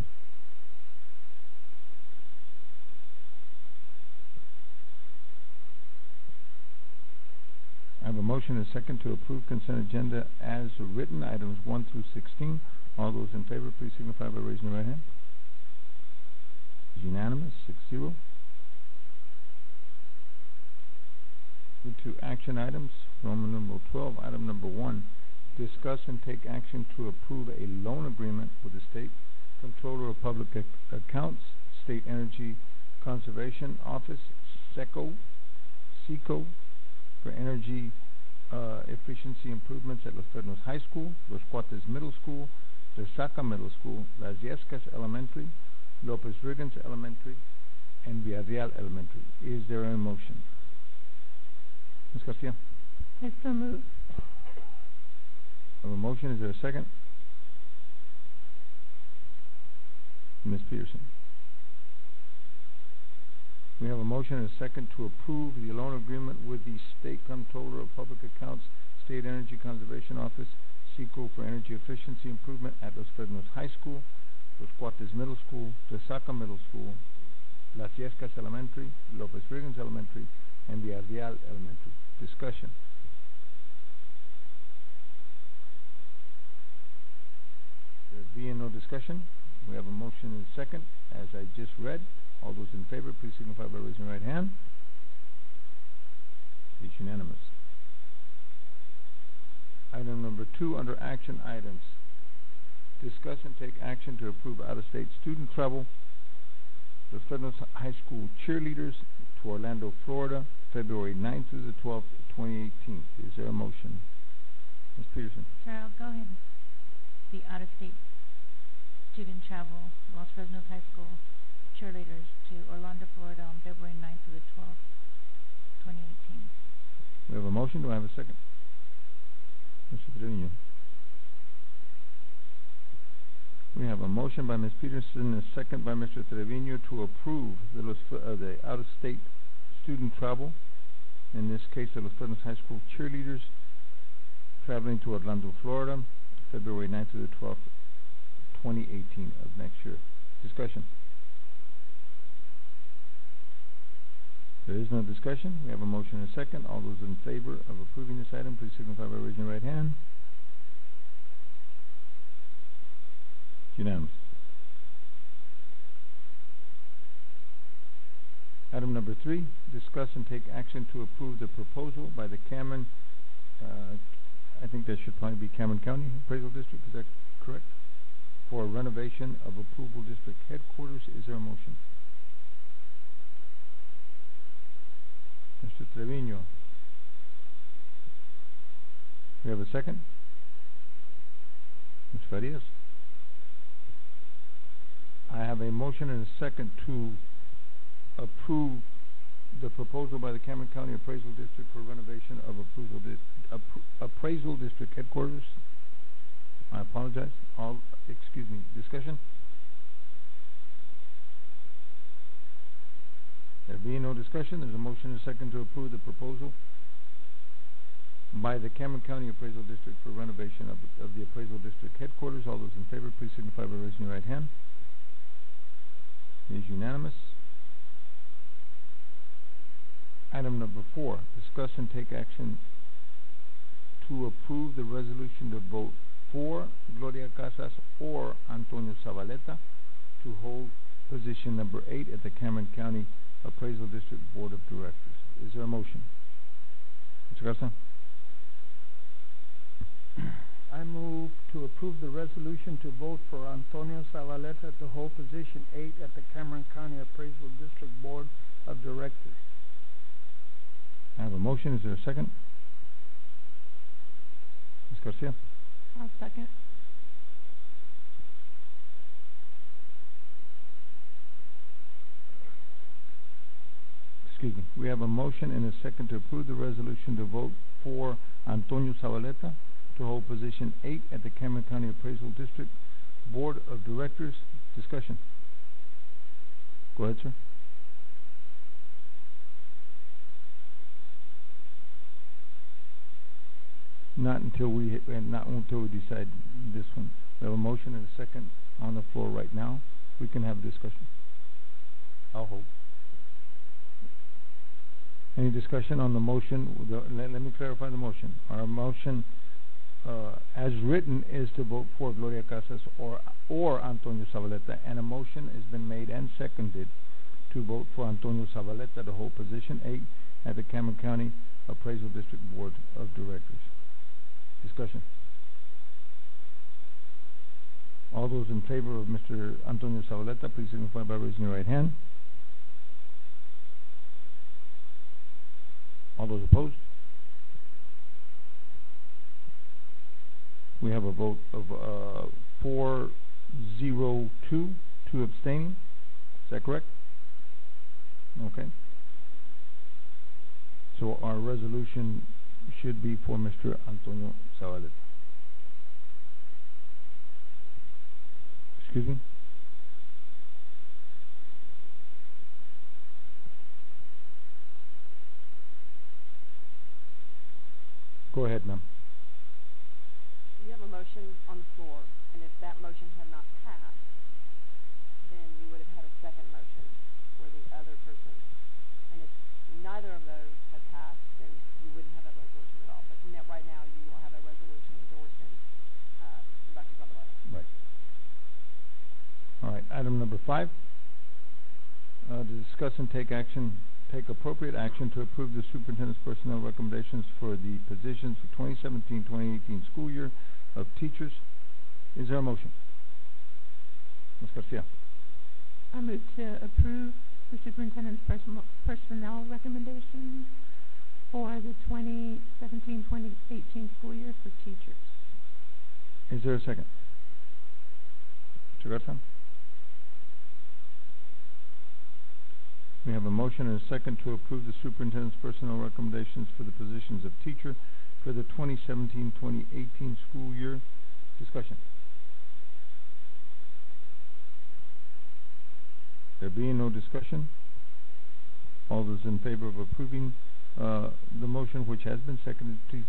S1: I have a motion and a second to approve consent agenda as written, items 1 through 16. All those in favor, please signify by raising your right hand. It's unanimous, 6-0. Into action items, Roman numeral 12, item number 1. Discuss and take action to approve a loan agreement with the State Controller of Public Accounts, State Energy Conservation Office, SECO, for energy efficiency improvements at Los Fresnos High School, Los Cuates Middle School, Resaca Middle School, Las Yescas Elementary, Lopez Riggins Elementary, and Villarreal Elementary. Is there a motion? Ms. Garcia?
S5: I so move.
S1: I have a motion. Is there a second? Ms. Peterson? We have a motion and a second to approve the loan agreement with the State Comptroller of Public Accounts, State Energy Conservation Office, SECO, for energy efficiency improvement at Los Fresnos High School, Los Cuates Middle School, Resaca Middle School, Las Yescas Elementary, Lopez Riggins Elementary, and Villarreal Elementary. Discussion. There being no discussion, we have a motion and a second, as I just read. All those in favor, please signify by raising your right hand. It's unanimous. Item number 2 under action items. Discuss and take action to approve out-of-state student travel. The Fresnos High School cheerleaders to Orlando, Florida, February 9th through the 12th, 2018. Is there a motion? Ms. Peterson?
S7: Cheryl, go ahead. The out-of-state student travel, Los Fresnos High School cheerleaders to Orlando, Florida on February 9th to the 12th, 2018.
S1: We have a motion. Do I have a second? Mr. Trevino. We have a motion by Ms. Peterson and a second by Mr. Trevino to approve the out-of-state student travel. In this case, the Los Fresnos High School cheerleaders traveling to Orlando, Florida, February 9th to the 12th, 2018 of next year. Discussion. There is no discussion. We have a motion and a second. All those in favor of approving this item, please signify by raising your right hand. It's unanimous. Item number 3, discuss and take action to approve the proposal by the Cameron, I think that should probably be Cameron County Appraisal District, is that correct? For renovation of approval district headquarters. Is there a motion? Mr. Trevino. We have a second? Ms. Farias? I have a motion and a second to approve the proposal by the Cameron County Appraisal District for renovation of appraisal district headquarters. I apologize. Discussion? There being no discussion, there's a motion and a second to approve the proposal by the Cameron County Appraisal District for renovation of the appraisal district headquarters. All those in favor, please signify by raising your right hand. It is unanimous. Item number 4, discuss and take action to approve the resolution to vote for Gloria Casas or Antonio Zabaleta to hold position number 8 at the Cameron County Appraisal District Board of Directors. Is there a motion? Mr. Garza?
S14: I move to approve the resolution to vote for Antonio Zabaleta to hold position 8 at the Cameron County Appraisal District Board of Directors.
S1: I have a motion. Is there a second? Ms. Garcia?
S5: I'll second.
S1: Excuse me. We have a motion and a second to approve the resolution to vote for Antonio Zabaleta to hold position 8 at the Cameron County Appraisal District Board of Directors. Discussion. Go ahead, sir. not until we decide this one. We have a motion and a second on the floor right now. We can have a discussion.
S12: I'll hold.
S1: Any discussion on the motion? Let me clarify the motion. Our motion, as written, is to vote for Gloria Casas or Antonio Zavaleta, and a motion has been made and seconded to vote for Antonio Zavaleta to hold position 8 at the Cameron County Appraisal District Board of Directors. Discussion. All those in favor of Mr. Antonio Zavaleta, please signify by raising your right hand. All those opposed? We have a vote of 4-0-2, 2 abstaining. Is that correct? Okay. So our resolution should be for Mr. Antonio Zavaleta. Excuse me? Go ahead, ma'am.
S15: You have a motion on the floor, and if that motion had not passed, then you would have had a second motion for the other person. And if neither of those had passed, then you wouldn't have a resolution at all. But right now, you will have a resolution endorsing Dr. Zavaleta.
S1: Right. All right, item number 5. To discuss and take appropriate action to approve the superintendent's personnel recommendations for the positions for 2017-2018 school year of teachers. Is there a motion? Ms. Garcia.
S5: I move to approve the superintendent's personnel recommendations for the 2017-2018 school year for teachers.
S1: Is there a second? Mr. Garza? We have a motion and a second to approve the superintendent's personnel recommendations for the positions of teacher for the 2017-2018 school year. Discussion. There being no discussion, all those in favor of approving the motion which has been seconded, please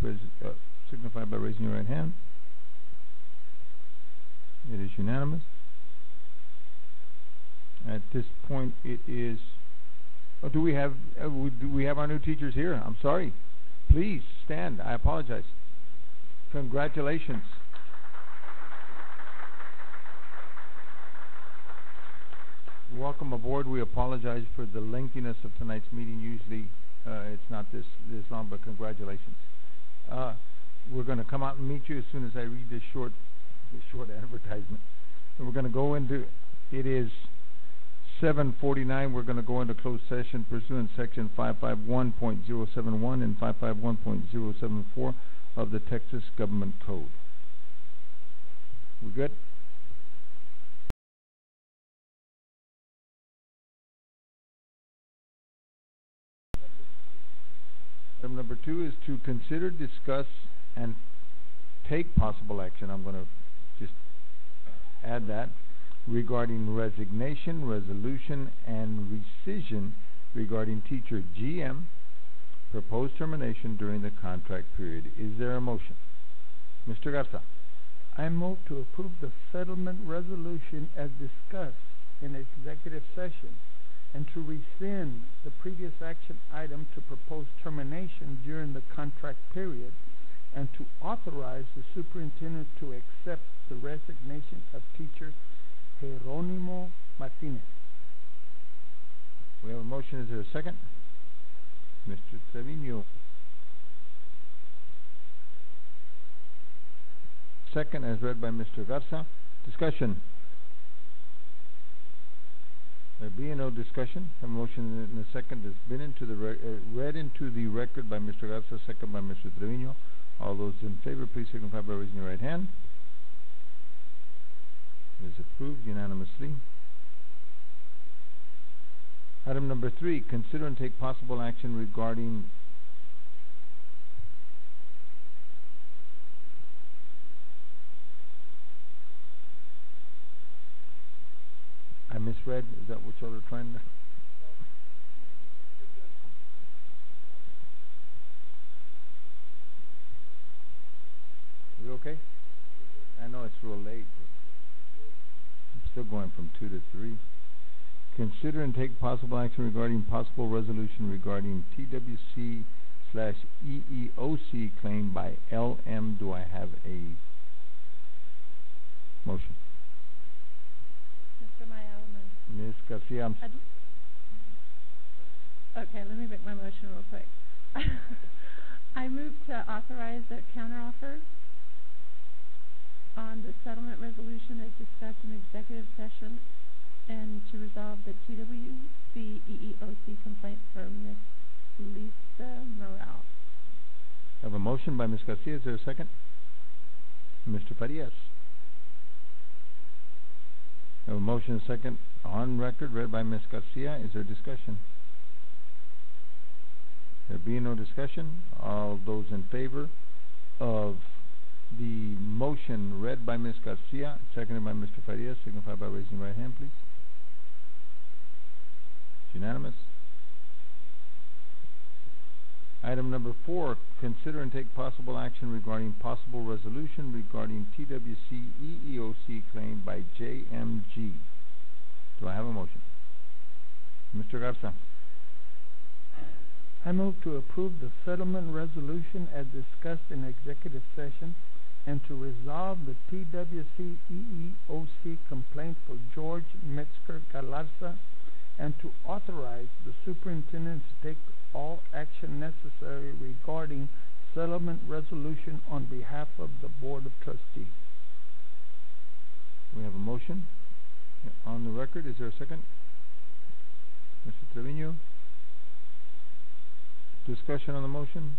S1: signify by raising your right hand. It is unanimous. At this point, it is. Do we have our new teachers here? I'm sorry. Please stand. I apologize. Congratulations. Welcome aboard. We apologize for the lengthiness of tonight's meeting. Usually it's not this long, but congratulations. We're going to come out and meet you as soon as I read this short advertisement. And we're going to go into, it is 7:49. We're going to go into closed session pursuant section 551.071 and 551.074 of the Texas Government Code. We good? Item number 2 is to consider, discuss, and take possible action. I'm going to just add that regarding resignation, resolution, and rescission regarding teacher GM, proposed termination during the contract period. Is there a motion? Mr. Garza.
S14: I move to approve the settlement resolution as discussed in executive session and to rescind the previous action item to propose termination during the contract period and to authorize the superintendent to accept the resignation of teacher Jeronimo Martinez.
S1: We have a motion. Is there a second? Mr. Trevino. Second, as read by Mr. Garza. Discussion. There being no discussion, a motion in a second has been read into the record by Mr. Garza, second by Mr. Trevino. All those in favor, please signify by raising your right hand. It is approved unanimously. Item number 3, consider and take possible action regarding I misread. Is that what y'all are trying to? Okay? I know it's real late, but I'm still going from 2 to 3. Consider and take possible action regarding possible resolution regarding TWC/EEOC claim by LM. Do I have a motion?
S5: Mr. Maya,
S1: Ms. Garcia,
S5: okay, let me make my motion real quick. I move to authorize a counteroffer on the settlement resolution as discussed in executive session and to resolve the TWC EEOC complaint for Ms. Lisa Morales.
S1: I have a motion by Ms. Garcia. Is there a second? Mr. Farias. I have a motion and a second on record read by Ms. Garcia. Is there discussion? There being no discussion, all those in favor of the motion read by Ms. Garcia, seconded by Mr. Farias, signify by raising your right hand, please. It's unanimous. Item number 4, consider and take possible action regarding possible resolution regarding TWC EEOC claim by JMG. Do I have a motion? Mr. Garza.
S14: I move to approve the settlement resolution as discussed in executive session and to resolve the TWC EEOC complaint for George Metzger Galarza and to authorize the superintendent to take all action necessary regarding settlement resolution on behalf of the Board of Trustees.
S1: We have a motion on the record. Is there a second? Mr. Trevino? Discussion on the motion?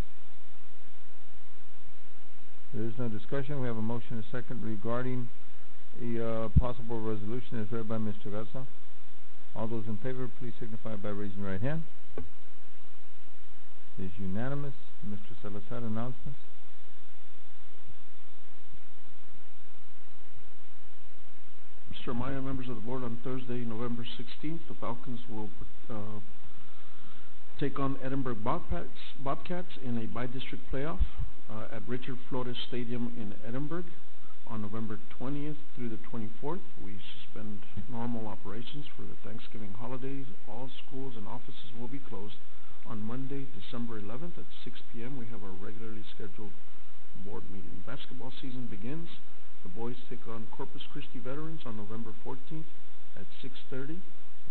S1: There is no discussion. We have a motion and a second regarding a possible resolution as read by Mr. Garza. All those in favor, please signify by raising your right hand. It is unanimous. Mr. Salazar, announcements.
S2: Mr. Amaya, members of the board, on Thursday, November 16th, the Falcons will take on Edinburgh Bobcats in a bi-district playoff at Richard Flores Stadium in Edinburgh. On November 20th through the 24th, we suspend normal operations for the Thanksgiving holidays. All schools and offices will be closed. On Monday, December 11th at 6 p.m., we have our regularly scheduled board meeting. Basketball season begins. The boys take on Corpus Christi Veterans on November 14th at 6:30.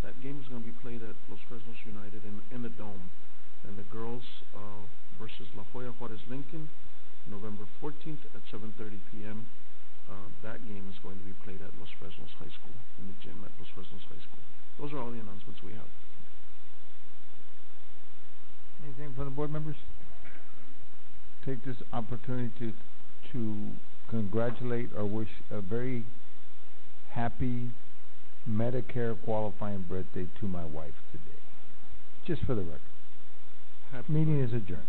S2: That game is going to be played at Los Fresnos United in the Dome. And the girls versus La Jolla Juarez Lincoln, November 14th at 7:30 p.m. That game is going to be played at Los Fresnos High School, in the gym at Los Fresnos High School. Those are all the announcements we have.
S1: Anything from the board members? Take this opportunity to congratulate or wish a very happy Medicare qualifying birthday to my wife today. Just for the record.
S2: Happy
S1: Meeting
S2: birthday.
S1: is adjourned.